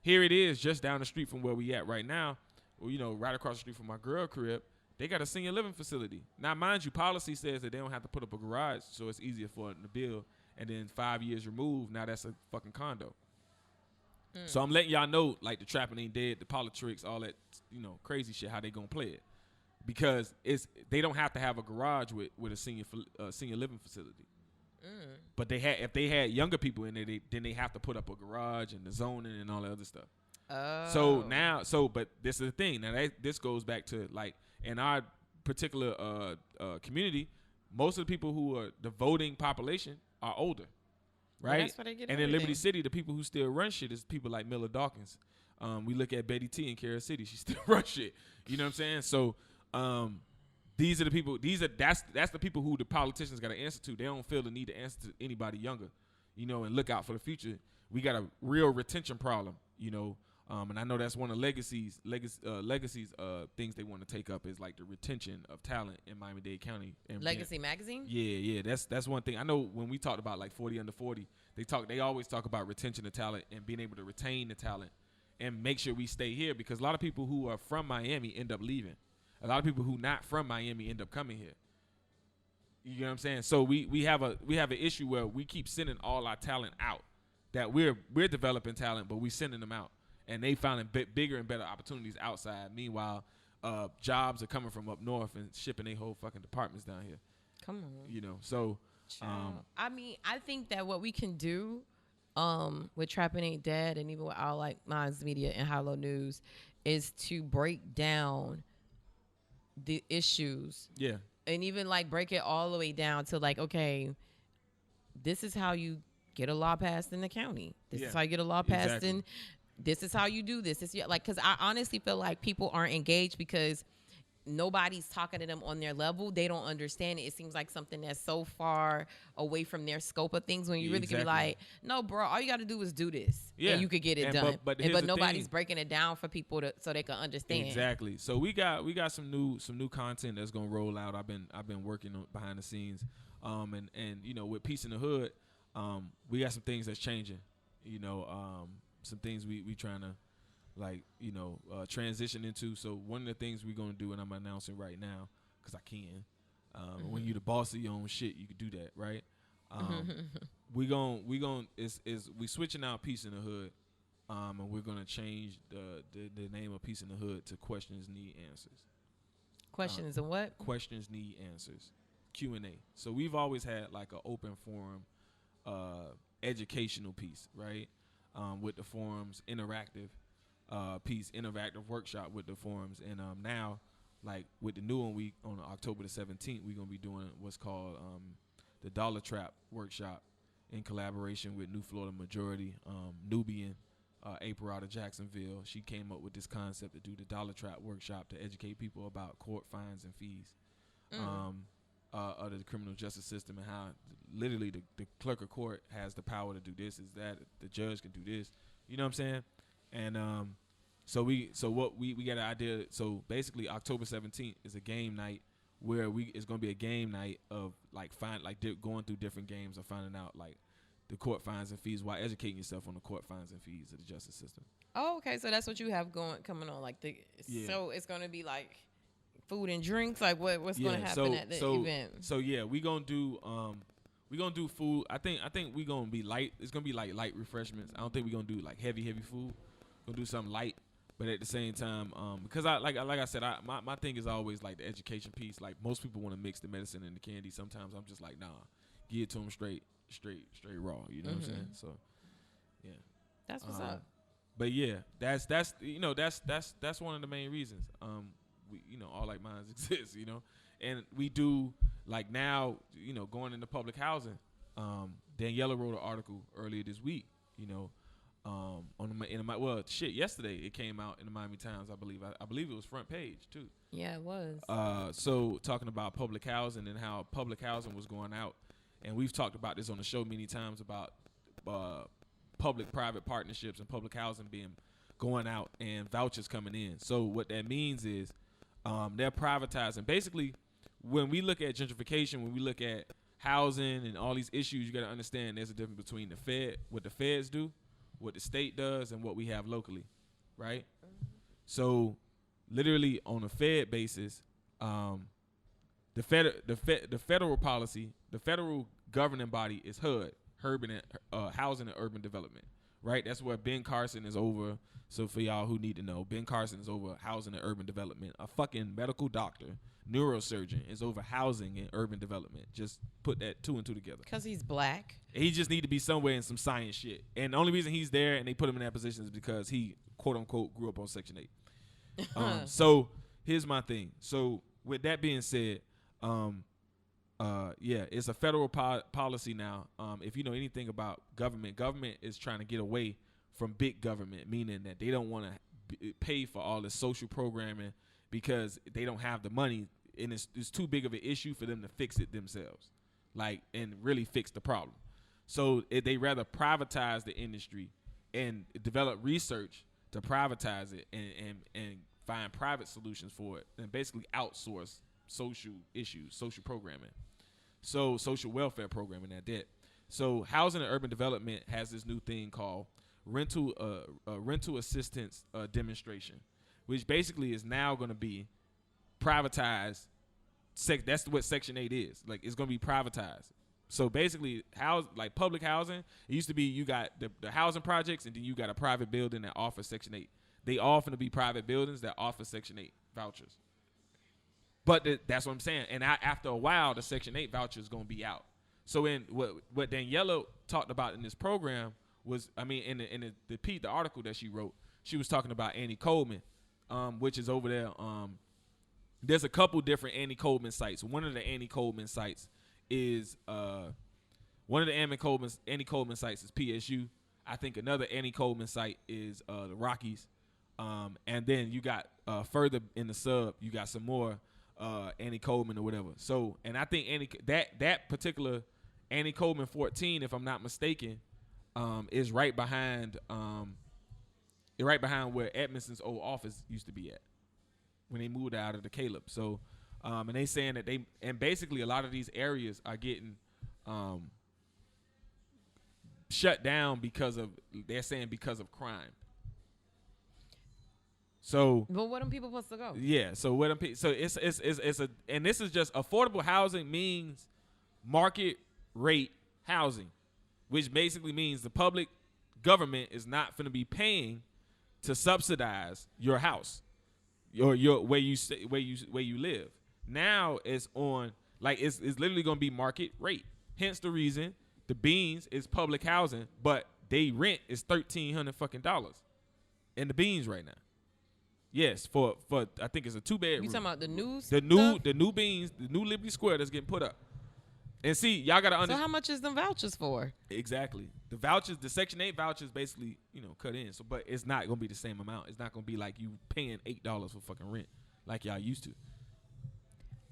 Here it is, just down the street from where we at right now, right across the street from my girl crib, they got a senior living facility. Now, mind you, policy says that they don't have to put up a garage, so it's easier for them to build. And then 5 years removed, now that's a fucking condo. So I'm letting y'all know, like, the Trappin Aint Dead, the politics, all that, crazy shit, how they gonna play it. Because they don't have to have a garage with a senior living facility. But if they had younger people in there, then they have to put up a garage and the zoning and all that other stuff. Oh. But this is the thing. Now, this goes back to, like, in our particular community, most of the people who are the voting population are older, right? Well, that's where they get and everything. in Liberty City, the people who still run shit is people like Miller Dawkins. We look at Betty T in Carol City; she still runs shit. You know what I'm saying? So these are the people. That's the people who the politicians got to answer to. They don't feel the need to answer to anybody younger, and look out for the future. We got a real retention problem, and I know that's one of legacies things they want to take up is like the retention of talent in Miami-Dade County. And Legacy Magazine? Yeah, that's one thing. I know when we talked about like 40 under 40, they always talk about retention of talent and being able to retain the talent and make sure we stay here, because a lot of people who are from Miami end up leaving. A lot of people who not from Miami end up coming here. You know what I'm saying? So we have an issue where we keep sending all our talent out. That we're developing talent, but we sending them out. And they finding bigger and better opportunities outside. Meanwhile, jobs are coming from up north and shipping their whole fucking departments down here. Come on. So. I mean, I think that what we can do with Trappin Aint Dead, and even with All Like Minds Media and Hollow News, is to break down the issues. Yeah. And even like break it all the way down to like, okay, this is how you get a law passed in the county. This is how you get a law passed in. This is how you do this. It's like, because I honestly feel like people aren't engaged because nobody's talking to them on their level, they don't understand it. It seems like something that's so far away from their scope of things when you really could be like, no, bro, all you got to do is do this. Yeah. And you could get it done. But nobody's breaking it down for people so they can understand. Exactly. So we got some new content that's going to roll out. I've been working on behind the scenes. And you know, with Peace in the Hood, we got some things that's changing. You know, some things we trying to, like, you know, transition into. So one of the things we're going to do, and I'm announcing right now because I can, when you're the boss of your own shit, you can do that, right? we switching out Peace in the Hood, and we're going to change the name of Peace in the Hood to Questions Need Answers. Questions and what? Questions Need Answers. Q&A. So we've always had like an open forum, educational piece, right? With the forums, interactive interactive workshop with the forums, and now, like with the new one, we on October the 17th, we're gonna be doing what's called the Dollar Trap workshop in collaboration with New Florida Majority, Nubian, April out of Jacksonville. She came up with this concept to do the Dollar Trap workshop to educate people about court fines and fees. Of the criminal justice system, and how literally the clerk of court has the power to do this, is that the judge can do this, you know what I'm saying? And so we got an idea. So basically October 17th is a game night where it's going to be a game night of like going through different games of finding out like the court fines and fees while educating yourself on the court fines and fees of the justice system. Oh, okay. So that's what you have coming on, like so it's going to be like food and drinks, like what's going to happen at the event? So yeah, we're going to do food. I think we're going to be light. It's going to be like light refreshments. I don't think we're going to do like heavy food. We're going to do something light, but at the same time, because like I said, my thing is always like the education piece. Like most people want to mix the medicine and the candy. Sometimes I'm just like, nah, give it to them straight raw. You know what I'm saying? So yeah, that's what's up. But yeah, that's one of the main reasons. We, you know, all like minds exist, you know, and we do like now, you know, going into public housing. Daniela wrote an article earlier this week, you know, yesterday it came out in the Miami Times, I believe. I believe it was front page too. Yeah, it was. So talking about public housing and how public housing was going out, and we've talked about this on the show many times about public-private partnerships and public housing going out and vouchers coming in. So what that means is they're privatizing. Basically, when we look at gentrification, when we look at housing and all these issues, you got to understand there's a difference between what the feds do, what the state does, and what we have locally, right? So, literally on a Fed basis, the federal policy, the federal governing body is HUD, Housing and Urban Development, right? That's where Ben Carson is over. So for y'all who need to know, Ben Carson is over housing and urban development. A fucking medical doctor, neurosurgeon, is over housing and urban development. Just put that two and two together. Because he's black. He just need to be somewhere in some science shit. And the only reason he's there and they put him in that position is because he, quote unquote, grew up on Section 8. So here's my thing. So with that being said, it's a federal policy now. If you know anything about government is trying to get away from big government, meaning that they don't want to pay for all the social programming because they don't have the money, and it's too big of an issue for them to fix it themselves, like, and really fix the problem. So they rather privatize the industry and develop research to privatize it and find private solutions for it, and basically outsource social issues, social programming, so social welfare programming at that. So housing and urban development has this new thing called rental assistance demonstration, which basically is now going to be privatized. That's what Section 8 is. Like, it's going to be privatized. So basically, public housing, it used to be you got the housing projects, and then you got a private building that offers Section 8. They all finna be private buildings that offer Section 8 vouchers. But that's what I'm saying. And after a while, the Section 8 voucher is going to be out. So in what Daniela talked about in this program was, in the article that she wrote, she was talking about Annie Coleman, which is over there. There's a couple different Annie Coleman sites. One of the Annie Coleman sites is Annie Coleman sites is PSU. I think another Annie Coleman site is the Rockies. And then you got further in the sub, you got some more Annie Coleman or whatever. So, and I think that particular Annie Coleman 14, if I'm not mistaken, is right behind where Edmondson's old office used to be at when they moved out of the Caleb. So, and they saying that basically a lot of these areas are getting shut down because of crime. So, but what are people supposed to go? Yeah. So it's and this is just affordable housing means market rate housing, which basically means the public government is not going to be paying to subsidize your house or where you live. Now it's on it's literally going to be market rate. Hence the reason the Beans is public housing, but they rent is $1,300 fucking dollars in the Beans right now. Yes, for I think it's a 2-bedroom. You talking about the new Beans, the new Liberty Square that's getting put up. And see, y'all gotta understand. So how much is the vouchers for? Exactly, the vouchers, the Section 8 vouchers, basically, cut in. So, but it's not gonna be the same amount. It's not gonna be like you paying $8 for fucking rent like y'all used to.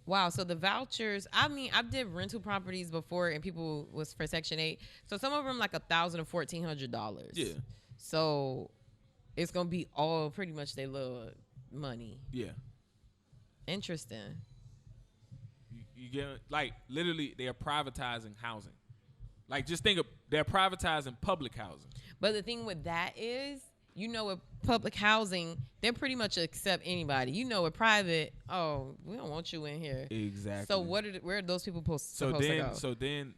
Wow, so the vouchers. I mean, I did rental properties before, and people was for Section 8. So some of them like $1,000 to $1,400. Yeah. So it's gonna be all pretty much they little money. Yeah. Interesting. You get literally they're privatizing housing. Like just think of they're privatizing public housing. But the thing with that is, with public housing, they pretty much accept anybody. With private, we don't want you in here. Exactly. So where are those people supposed to go? So then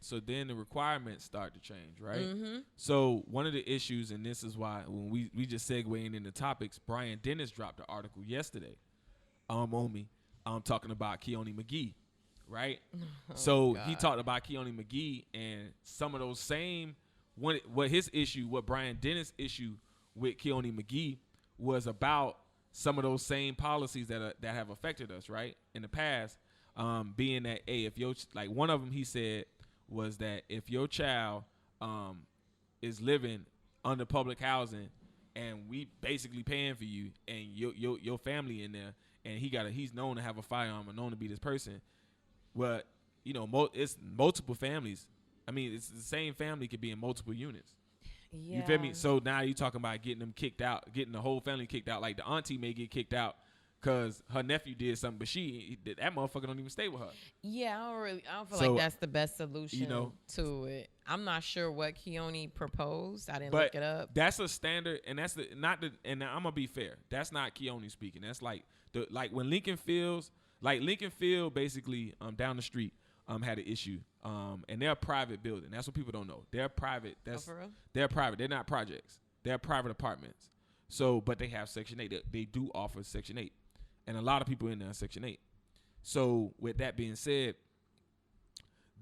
the requirements start to change, right? Mm-hmm. So one of the issues, and this is why when we just segueing into topics, Brian Dennis dropped an article yesterday on me talking about Keone McGee, right? So God. He talked about Keone McGee and some of those same what Brian Dennis' issue with Keone McGee was about some of those same policies that have affected us, right, in the past, being that if one of them he said was that if your child is living under public housing and we basically paying for you and your family in there and he's known to have a firearm or known to be this person, well, it's multiple families. I mean, it's the same family could be in multiple units. Yeah. You feel me? So now you talking about getting them kicked out, getting the whole family kicked out. Like the auntie may get kicked out because her nephew did something, but that motherfucker don't even stay with her. Yeah, I don't feel like that's the best solution to it. I'm not sure what Keone proposed. I didn't look it up. That's a standard, and that's and I'm gonna be fair. That's not Keone speaking. That's when Lincoln Field basically down the street had an issue. And they're a private building. That's what people don't know. They're private. They're private. They're not projects. They're private apartments. So, but they have Section 8. They do offer Section 8. And a lot of people in there are Section 8. So, with that being said,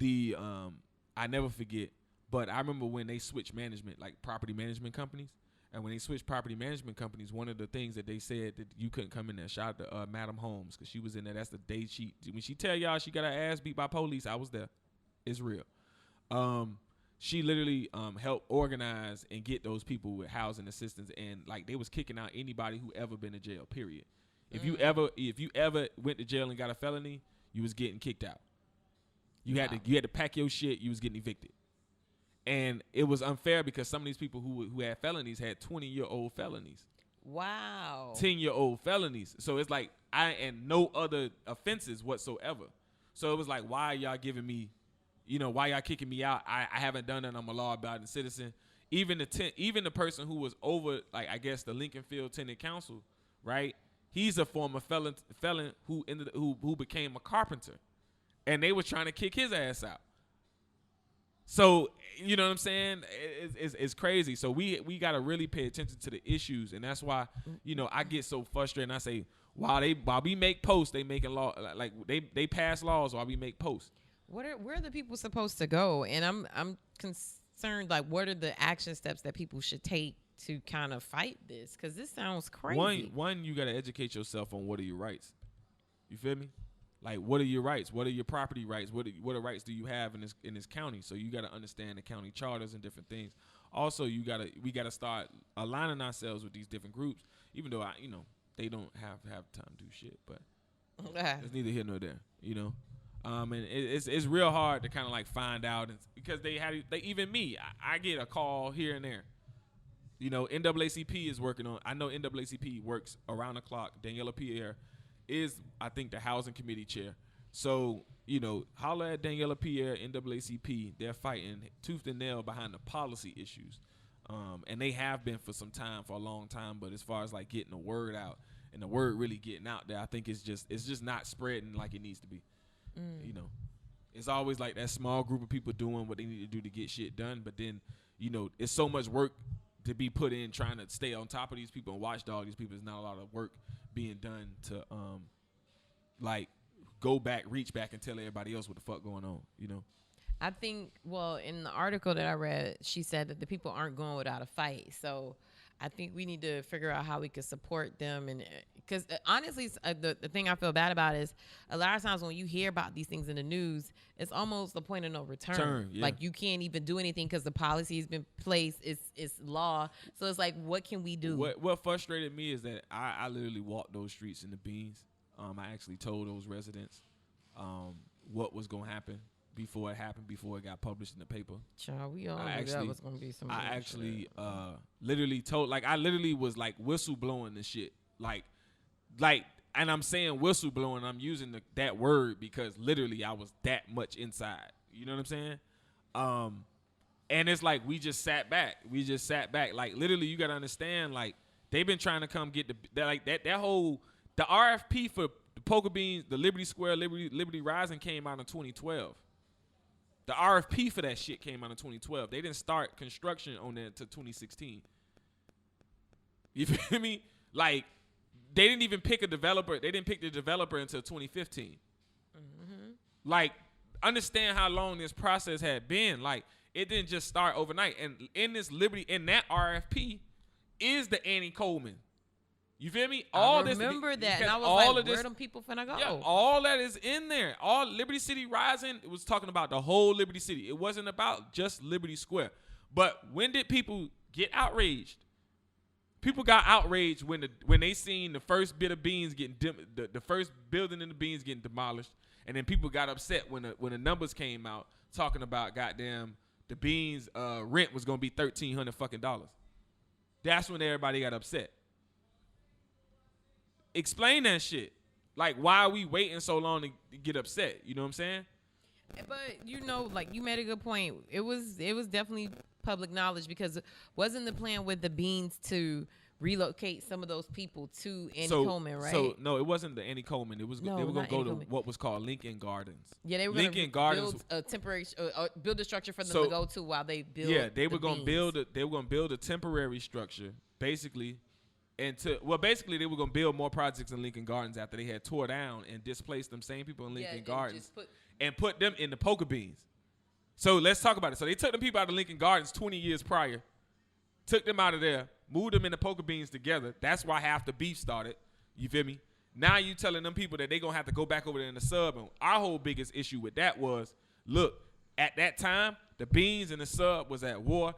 I never forget, but I remember when they switched management, like property management companies. And when they switched property management companies, one of the things that they said that you couldn't come in there. Shout out to Madam Holmes, because she was in there. That's the day when she tell y'all she got her ass beat by police, I was there. It's real. She literally helped organize and get those people with housing assistance, and they was kicking out anybody who ever been to jail. Period. If you ever went to jail and got a felony, you was getting kicked out. You had to pack your shit. You was getting evicted. And it was unfair because some of these people who had felonies had 20-year-old felonies. Wow. 10-year-old felonies. So it's and no other offenses whatsoever. So it was like, why are y'all giving me, why y'all kicking me out? I haven't done that. I'm a law-abiding citizen. Even the person who was over, I guess, the Lincoln Field Tenant Council, right? He's a former felon who became a carpenter, and they were trying to kick his ass out. So, you know what I'm saying? It's crazy. So we got to really pay attention to the issues. And that's why, I get so frustrated. And I say, while we make posts, they making law, they pass laws while we make posts. Where are the people supposed to go? And I'm concerned, what are the action steps that people should take to kind of fight this? Because this sounds crazy. One, you got to educate yourself on what are your rights. You feel me? Like, what are your rights? What are your property rights? What rights do you have in this county? So you got to understand the county charters and different things. Also, we gotta start aligning ourselves with these different groups, even though they don't have time to do shit, but it's neither here nor there, And it's real hard to kind of like find out, because even me, I get a call here and there. NAACP is working on. I know NAACP works around the clock. Daniela Pierre is, I think, the housing committee chair. So, holla at Daniela Pierre, NAACP. They're fighting tooth and nail behind the policy issues. And they have been for some time, for a long time. But as far as like getting the word out and the word really getting out there, I think it's just not spreading like it needs to be. It's always like that small group of people doing what they need to do to get shit done. But then, it's so much work to be put in trying to stay on top of these people and watchdog these people. There's not a lot of work being done to reach back and tell everybody else what the fuck going on, I think, in the article that I read, she said that the people aren't going without a fight. So I think we need to figure out how we can support them. And because honestly, the thing I feel bad about is a lot of times when you hear about these things in the news, it's almost the point of no return. Yeah. Like you can't even do anything because the policy has been placed. It's law. So it's like, what can we do? What frustrated me is that I literally walked those streets in the Beans. I actually told those residents what was going to happen before it happened, before it got published in the paper. Child, we all knew that was going to be some. I actually literally told, I literally was like whistleblowing the shit. Like, and I'm saying whistleblowing, I'm using that word because literally I was that much inside. You know what I'm saying? And it's like we just sat back. Like, literally, you got to understand, like, they've been trying to come get the RFP for the Poker Beans, the Liberty Square, Liberty Rising came out in 2012. The RFP for that shit came out in 2012. They didn't start construction on that until 2016. You feel me? Like, they didn't even pick a developer. They didn't pick the developer until 2015. Mm-hmm. Like, understand how long this process had been. Like, it didn't just start overnight. And in that RFP is the Annie Coleman. You feel me? I remember that. And I was like, where them people finna go? Yeah, all that is in there. All Liberty City Rising, it was talking about the whole Liberty City. It wasn't about just Liberty Square. But when did people get outraged? People got outraged when they seen the first bit of beans getting the first building in the beans getting demolished, and then people got upset when the numbers came out talking about goddamn the beans rent was gonna be $1,300 fucking dollars. That's when everybody got upset. Explain that shit. Like, why are we waiting so long to get upset? You know what I'm saying? But like you made a good point. It was definitely public knowledge because wasn't the plan with the Beans to relocate some of those people to Annie Coleman, right? So no, it wasn't the Annie Coleman. It was they were gonna go to what was called Lincoln Gardens. Yeah, they were Lincoln gonna Gardens, build a temporary build a structure for them to go to while they build. Yeah, they were gonna build a temporary structure, basically. Basically, they were going to build more projects in Lincoln Gardens after they had tore down and displaced them same people in Lincoln Gardens and put them in the Poker Beans. So let's talk about it. So they took them people out of Lincoln Gardens 20 years prior, took them out of there, moved them in the Poker Beans together. That's why half the beef started. You feel me? Now you telling them people that they're going to have to go back over there in the sub. And our whole biggest issue with that was, look, at that time, the Beans and the sub was at war.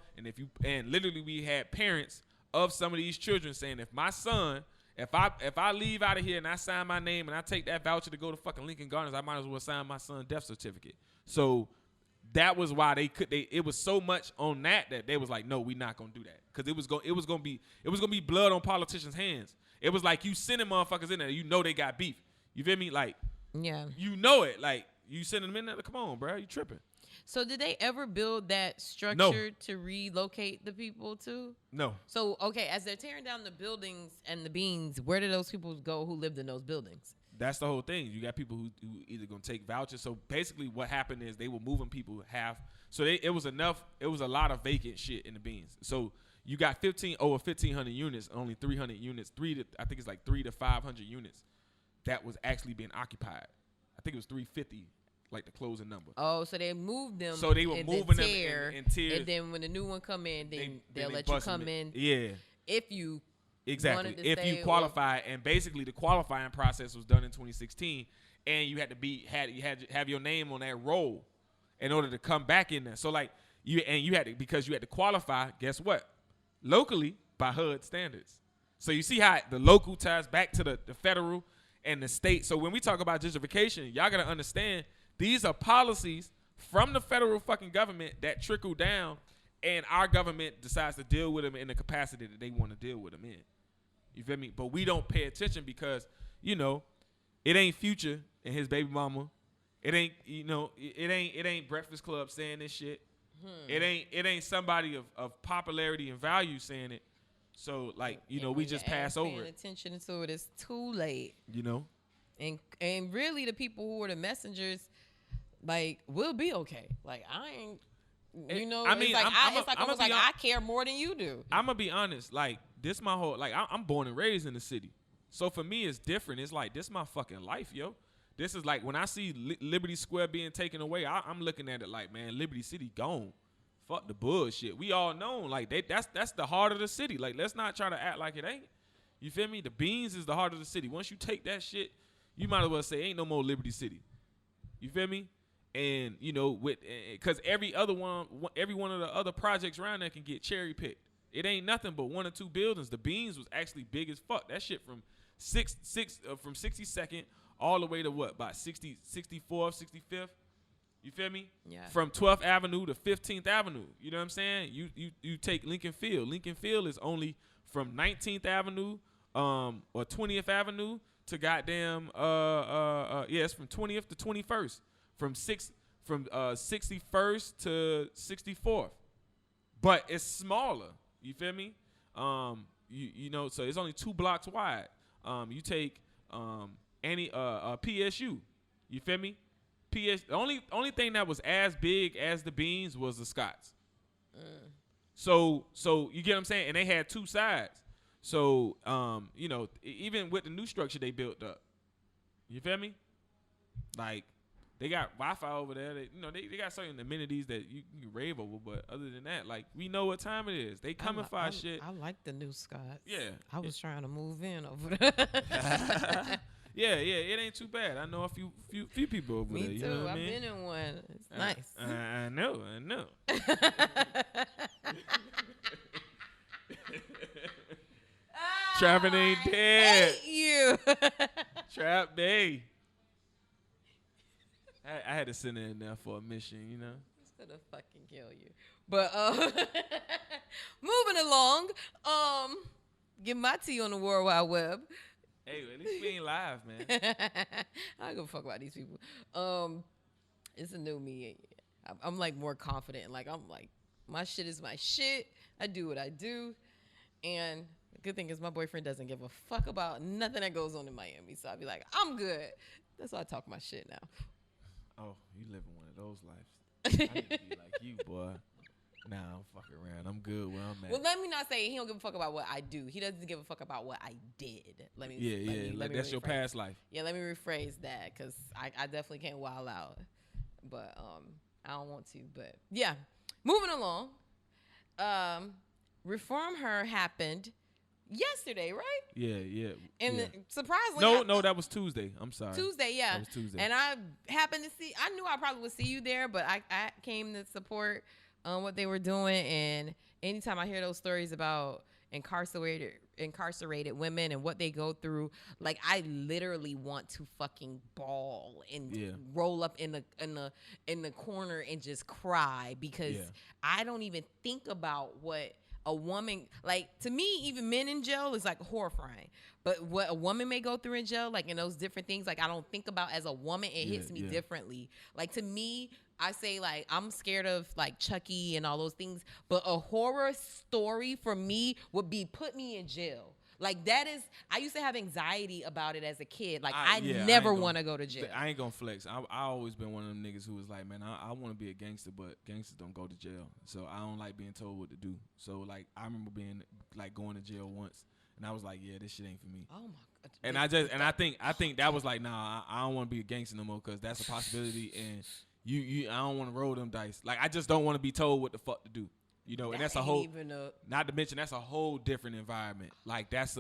And literally we had parents of some of these children saying, if my son, if I leave out of here and I sign my name and I take that voucher to go to fucking Lincoln Gardens, I might as well sign my son's death certificate. So that was why it was so much on that they was like, no, we're not gonna do that. Cause it was gonna be blood on politicians' hands. It was like you sending motherfuckers in there, they got beef. You feel me? Like, yeah, you know it. Like, you sending them in there, come on, bro, you tripping. So did they ever build that structure to relocate the people to? No. So, okay, as they're tearing down the buildings and the Beans, where do those people go who lived in those buildings? That's the whole thing. You got people who either going to take vouchers. So basically what happened is they were moving people half. So it was a lot of vacant shit in the Beans. So you got 1,500 units, only 300 units, 3 to 500 units that was actually being occupied. I think it was 350. Like the closing number. Oh, so they moved them. So they were moving them in tiers. And then when the new one come in, they'll let you come in. Yeah. If you exactly. If you qualify, and basically the qualifying process was done in 2016, and you had to have your name on that roll in order to come back in there. So like because you had to qualify. Guess what? Locally by HUD standards. So you see how the local ties back to the federal and the state. So when we talk about gentrification, y'all gotta understand these are policies from the federal fucking government that trickle down, and our government decides to deal with them in the capacity that they want to deal with them in. You feel me? But we don't pay attention because, you know, it ain't Future and his baby mama. It ain't, you know, it ain't Breakfast Club saying this shit. It ain't somebody of popularity and value saying it. So like, you know, we just pass over it. Attention to it, it's too late. You know, and really the people who are the messengers, like, will be okay. Like I ain't. You know, I mean, it's like I care more than you do. I'm gonna be honest. Like this, my whole I'm born and raised in the city, so for me it's different. It's like this my fucking life, yo. This is like when I see Liberty Square being taken away, I'm looking at it like, man, Liberty City gone. Fuck the bullshit. We all know, like that's the heart of the city. Like let's not try to act like it ain't. You feel me? The Beans is the heart of the city. Once you take that shit, you might as well say ain't no more Liberty City. You feel me? And you know, because every one of the other projects around there can get cherry picked. It ain't nothing but 1 or 2 buildings. The Beans was actually big as fuck. That shit from 62nd all the way to what, about 64th, 65th. You feel me? Yeah. From 12th Avenue to 15th Avenue. You know what I'm saying? You take Lincoln Field. Lincoln Field is only from 19th Avenue or 20th Avenue to goddamn it's from 20th to 21st. From 61st to 64th, but it's smaller. You feel me? You know, so it's only 2 blocks wide. You take PSU. You feel me? The only thing that was as big as the Beans was the Scots. So you get what I'm saying? And they had 2 sides. So you know, even with the new structure they built up, you feel me? Like. They got Wi-Fi over there. They got certain amenities that you can rave over, but other than that, like, we know what time it is. They coming for our shit. I like the new Scots. Yeah. I was trying to move in over there. yeah, it ain't too bad. I know a few people over there. Me too. You know what I've I mean? been in one. It's nice. I know. Trappin Aint Dead. Hate you. Trap Bay. I had to send it in there for a mission, you know. It's gonna fucking kill you. But moving along, get my tea on the World Wide Web. Hey, at least we ain't live, man. I don't give a fuck about these people. It's a new me. I'm like more confident. Like I'm like, my shit is my shit. I do what I do, and the good thing is my boyfriend doesn't give a fuck about nothing that goes on in Miami. So I'd be like, I'm good. That's why I talk my shit now. Oh, you living one of those lives. I need to be like you, boy. Nah, I'm fucking around. I'm good where I'm at. Well, let me not say he don't give a fuck about what I do. He doesn't give a fuck about what I did. Let me that's your past life. Yeah, let me rephrase that because I definitely can't wild out. But I don't want to. But yeah, moving along. Reform Her happened yesterday, right? Yeah. And surprisingly, no, that was Tuesday. I'm sorry. Tuesday, yeah. That was Tuesday. And I happened to see. I knew I probably would see you there, but I came to support what they were doing. And anytime I hear those stories about incarcerated women and what they go through, like I literally want to fucking bawl and roll up in the corner and just cry because I don't even think about what a woman, like, to me, even men in jail is like horrifying. But what a woman may go through in jail, like in those different things, like I don't think about as a woman, it hits me differently. Like to me, I say like I'm scared of like Chucky and all those things, but a horror story for me would be put me in jail. Like that is, I used to have anxiety about it as a kid. Like I never want to go to jail. I ain't gonna flex. I always been one of them niggas who was like, man, I want to be a gangster, but gangsters don't go to jail. So I don't like being told what to do. So like I remember being like going to jail once, and I was like, yeah, this shit ain't for me. Oh my god. And I think that was like, nah, I don't want to be a gangster no more because that's a possibility, and I don't want to roll them dice. Like I just don't want to be told what the fuck to do. You know, and that's a whole, not to mention that's a whole different environment. Like that's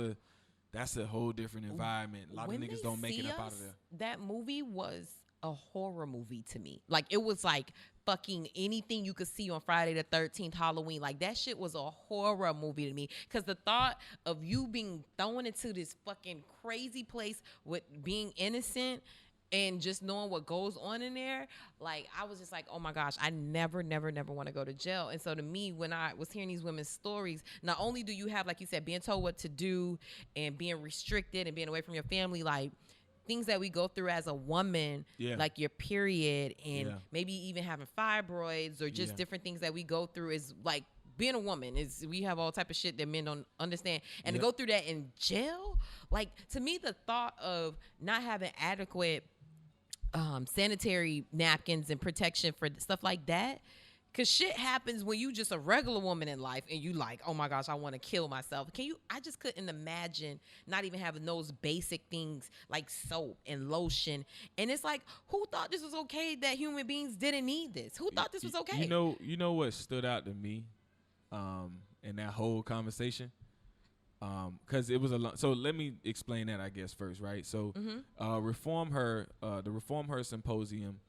That's a whole different environment. A lot of niggas don't make it up out of there. That movie was a horror movie to me. Like, it was like fucking anything you could see on Friday the 13th, Halloween. Like, that shit was a horror movie to me. Because the thought of you being thrown into this fucking crazy place with being innocent and just knowing what goes on in there, like, I was just like, oh my gosh, I never want to go to jail. And so to me, when I was hearing these women's stories, not only do you have, like you said, being told what to do and being restricted and being away from your family, like, things that we go through as a woman, like your period and maybe even having fibroids or just different things that we go through is like being a woman is we have all type of shit that men don't understand. And to go through that in jail, like, to me, the thought of not having adequate sanitary napkins and protection for stuff like that, because shit happens when you just a regular woman in life and you like, oh my gosh, I want to kill myself. I just couldn't imagine not even having those basic things like soap and lotion. And it's like, who thought this was okay that human beings didn't need this? Who thought this was okay? You know what stood out to me in that whole conversation? Because it was a lot. So let me explain that, I guess, first, right? So the Reform Her Symposium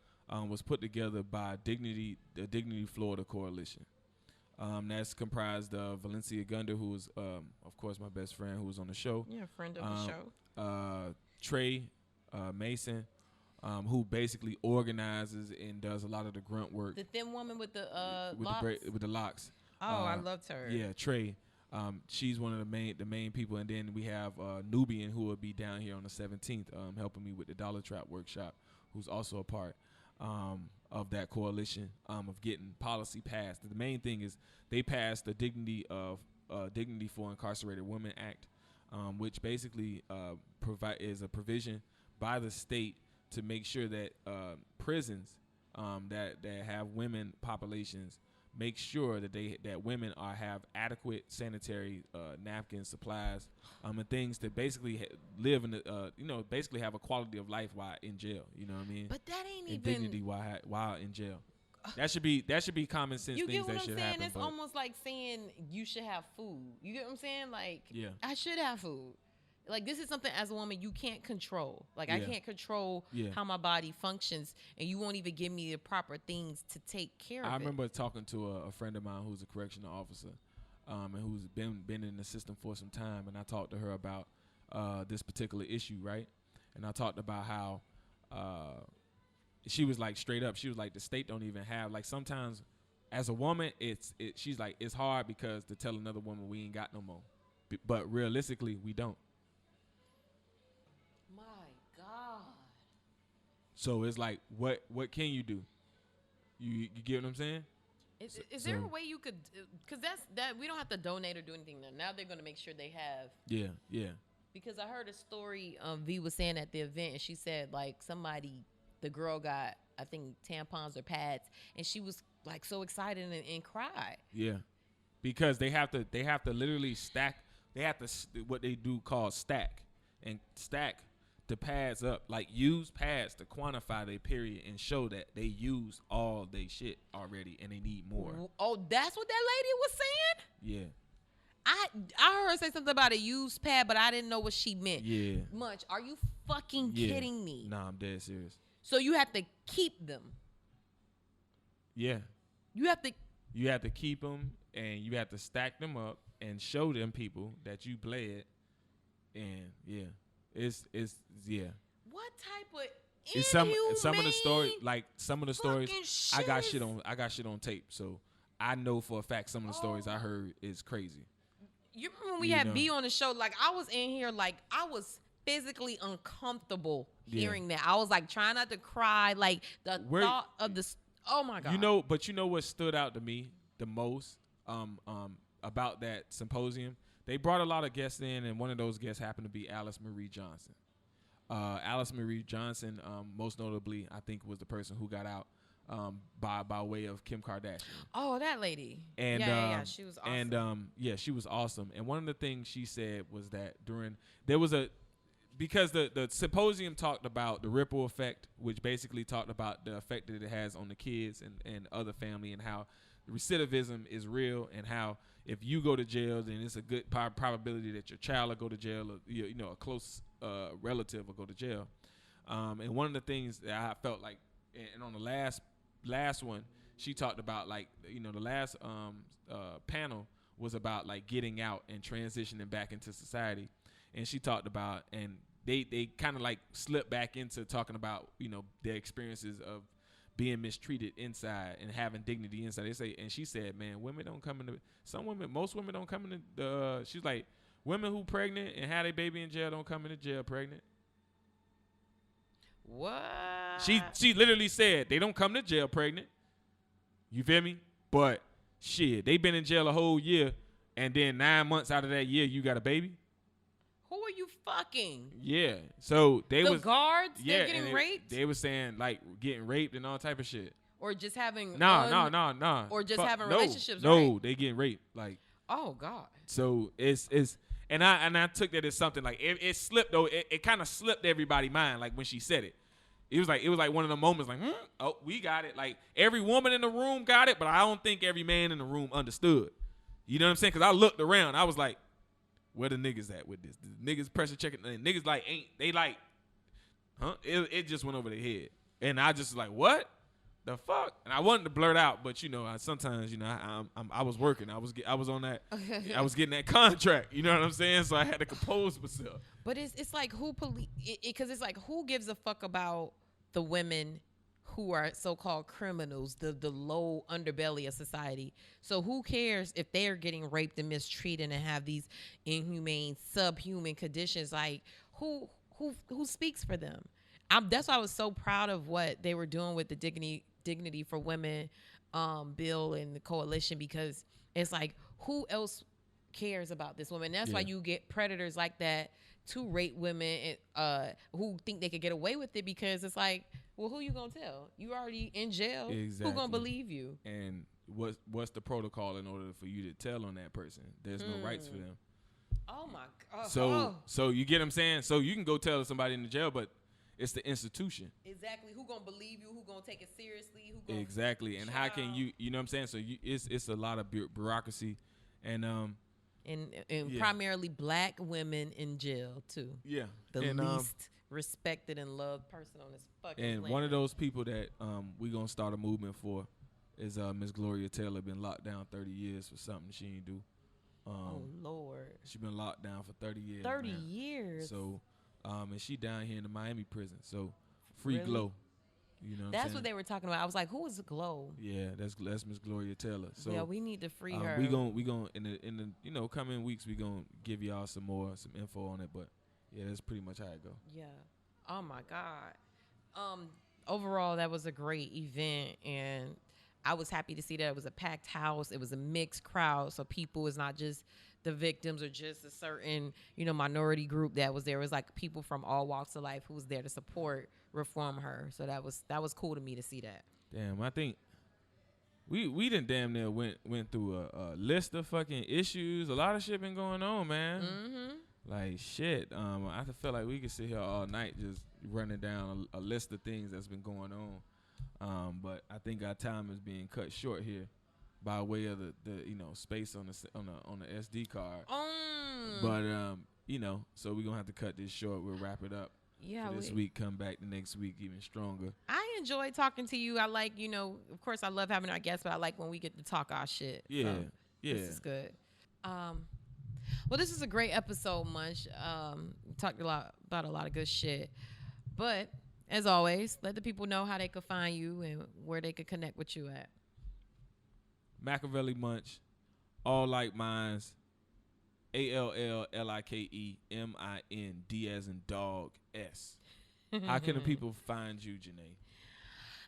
was put together by the Dignity Florida Coalition. That's comprised of Valencia Gunder, who was, of course, my best friend, who was on the show. Yeah, friend of the show. Trey Mason, who basically organizes and does a lot of the grunt work. The thin woman with the locks? With the locks. Oh, I loved her. Yeah, Trey. She's one of the main people. And then we have Nubian, who will be down here on the 17th helping me with the Dollar Trap workshop, who's also a part of that coalition of getting policy passed. The main thing is they passed the Dignity for Incarcerated Women Act, which basically is a provision by the state to make sure that prisons that have women populations make sure that women have adequate sanitary napkins, supplies, and things to basically live in basically have a quality of life while in jail. You know what I mean? But that ain't and even dignity while in jail. That should be common sense you things get what that I'm should saying? happen. It's almost like saying you should have food. You get what I'm saying? Like, yeah, I should have food. Like, this is something as a woman you can't control. Like, I can't control how my body functions, and you won't even give me the proper things to take care of it. I remember talking to a friend of mine who's a correctional officer, and who's been in the system for some time, and I talked to her about this particular issue, right? And I talked about how she was like straight up. She was like, the state don't even have, like, sometimes as a woman, she's like, it's hard because to tell another woman we ain't got no more, but realistically we don't. So it's like, what can you do? You get what I'm saying? Is there a way you could, because that we don't have to donate or do anything now. Now they're going to make sure they have. Yeah. Because I heard a story V was saying at the event, and she said, like, the girl got, I think, tampons or pads, and she was like so excited and cried. Yeah, because they have to literally stack. They have to what they do called stack the pads up, like use pads to quantify their period and show that they use all their shit already and they need more. Oh, that's what that lady was saying? Yeah. I heard her say something about a used pad, but I didn't know what she meant. Yeah. Munch, are you fucking kidding me? Nah, I'm dead serious. So you have to keep them? Yeah. You have to keep them, and you have to stack them up and show them people that you bled. And yeah. It's What type of it's some of the stories, like some of the stories I got shit on tape, so I know for a fact some of the stories I heard is crazy. You remember when we had B on the show? Like, I was in here, like, I was physically uncomfortable hearing that. I was like trying not to cry, like thought of this. Oh my god! But you know what stood out to me the most about that symposium? They brought a lot of guests in, and one of those guests happened to be Alice Marie Johnson. Alice Marie Johnson, most notably, I think, was the person who got out by way of Kim Kardashian. Oh, that lady. And she was awesome. And she was awesome. And one of the things she said was that because the symposium talked about the ripple effect, which basically talked about the effect that it has on the kids and other family, and how recidivism is real, and how if you go to jail, then it's a good probability that your child will go to jail, or you know, a close relative will go to jail. And one of the things that I felt like, and on the last one, she talked about, like, you know, the last panel was about like getting out and transitioning back into society, and she talked about, and they kind of like slipped back into talking about, you know, their experiences of being mistreated inside and having dignity inside. They say, and she said, man, women don't come into, most women don't come into she's like, women who pregnant and had a baby in jail don't come into jail pregnant. What? She literally said they don't come to jail pregnant. You feel me? But shit, they been in jail a whole year, and then 9 months out of that year, you got a baby. Who are you fucking? Yeah. So the guards. Yeah, they're getting raped. They were saying like getting raped and all type of shit. Or just having no. Or just having relationships. No, they getting raped. Like, oh God. So it's and I took that as something like it slipped though. It kind of slipped everybody's mind, like when she said it. It was like one of the moments like, oh, we got it. Like every woman in the room got it, but I don't think every man in the room understood. You know what I'm saying? Because I looked around, I was like, where the niggas at with this? The niggas pressure checking. Niggas like It just went over their head, and I just like, what the fuck? And I wanted to blurt out, but you know, sometimes, you know, I was working. I was on that. I was getting that contract. You know what I'm saying? So I had to compose myself. But it's like because it's like, who gives a fuck about the women who are so-called criminals, the low underbelly of society? So who cares if they're getting raped and mistreated and have these inhumane, subhuman conditions? Like, who speaks for them? That's why I was so proud of what they were doing with the Dignity for Women bill and the coalition, because it's like, who else cares about this woman? That's why you get predators like that to rape women who think they could get away with it, because it's like, well, who you gonna tell? You already in jail. Exactly. Who gonna believe you? And what's the protocol in order for you to tell on that person? There's no rights for them. Oh my God. So you get what I'm saying? So you can go tell somebody in the jail, but it's the institution. Exactly. Who gonna believe you? Who gonna take it seriously? Who gonna exactly? And how can you know what I'm saying? So it's a lot of bureaucracy, and primarily black women in jail too. Yeah, the least respected and loved person on this fucking planet. And one of those people that we gonna start a movement for is Miss Gloria Taylor. Been locked down 30 years for something she ain't do. Oh Lord, she been locked down for 30 years. 30 years. So, and she down here in the Miami prison. So, free really? Glow. You know, that's what they were talking about. I was like, who is Glow? Yeah, that's Miss Gloria Taylor. So yeah, we need to free her. We gon' in the coming weeks, we gonna give y'all some info on it. But yeah, that's pretty much how it go. Yeah. Oh my God. Overall, that was a great event, and I was happy to see that it was a packed house. It was a mixed crowd, so people is not just the victims or just a certain, you know, minority group that was there. It was like people from all walks of life who was there to support reform her. So that was cool to me to see that. Damn, I think we done damn near went through a list of fucking issues. A lot of shit been going on, man. Mm-hmm. Like shit. I feel like we could sit here all night just running down a list of things that's been going on. But I think our time is being cut short here by way of the you know, space on the SD card. But you know, so we're gonna have to cut this short. We'll wrap it up. Yeah, for this week, come back the next week even stronger. I enjoy talking to you. I like, you know, of course I love having our guests, but I like when we get to talk our shit. Yeah, so yeah. This is good. Well, this is a great episode, Munch. We talked about a lot of good shit. But as always, let the people know how they could find you and where they could connect with you at. Machiavelli Munch, all like minds. ALLLIKEMIN D as in dog S. How can the people find you, Janae?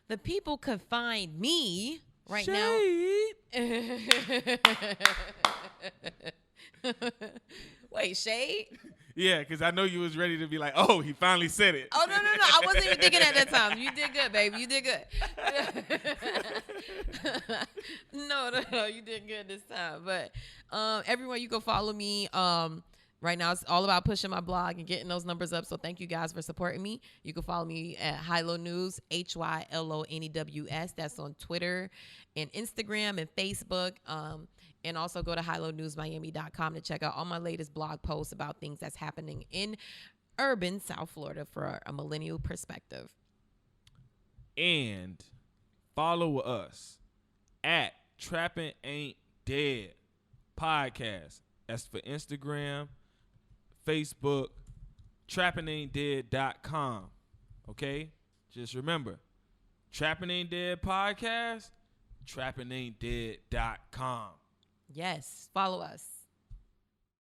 The people could find me right Shade. Now. Wait, Shade? Yeah, because I know you was ready to be like, oh, he finally said it. Oh, no. I wasn't even thinking at that time. You did good, baby. You did good. No. You did good this time. But everywhere you can follow me, Right now, it's all about pushing my blog and getting those numbers up. So thank you guys for supporting me. You can follow me at Hylo News, HYLONEWS. That's on Twitter and Instagram and Facebook. And also go to HyloNewsMiami.com to check out all my latest blog posts about things that's happening in urban South Florida for a millennial perspective. And follow us at Trappin Aint Dead Podcast. That's for Instagram, Facebook, trappinaintdead.com. Okay? Just remember, Trappin Aint Dead Podcast, trappinaintdead.com. Yes, follow us.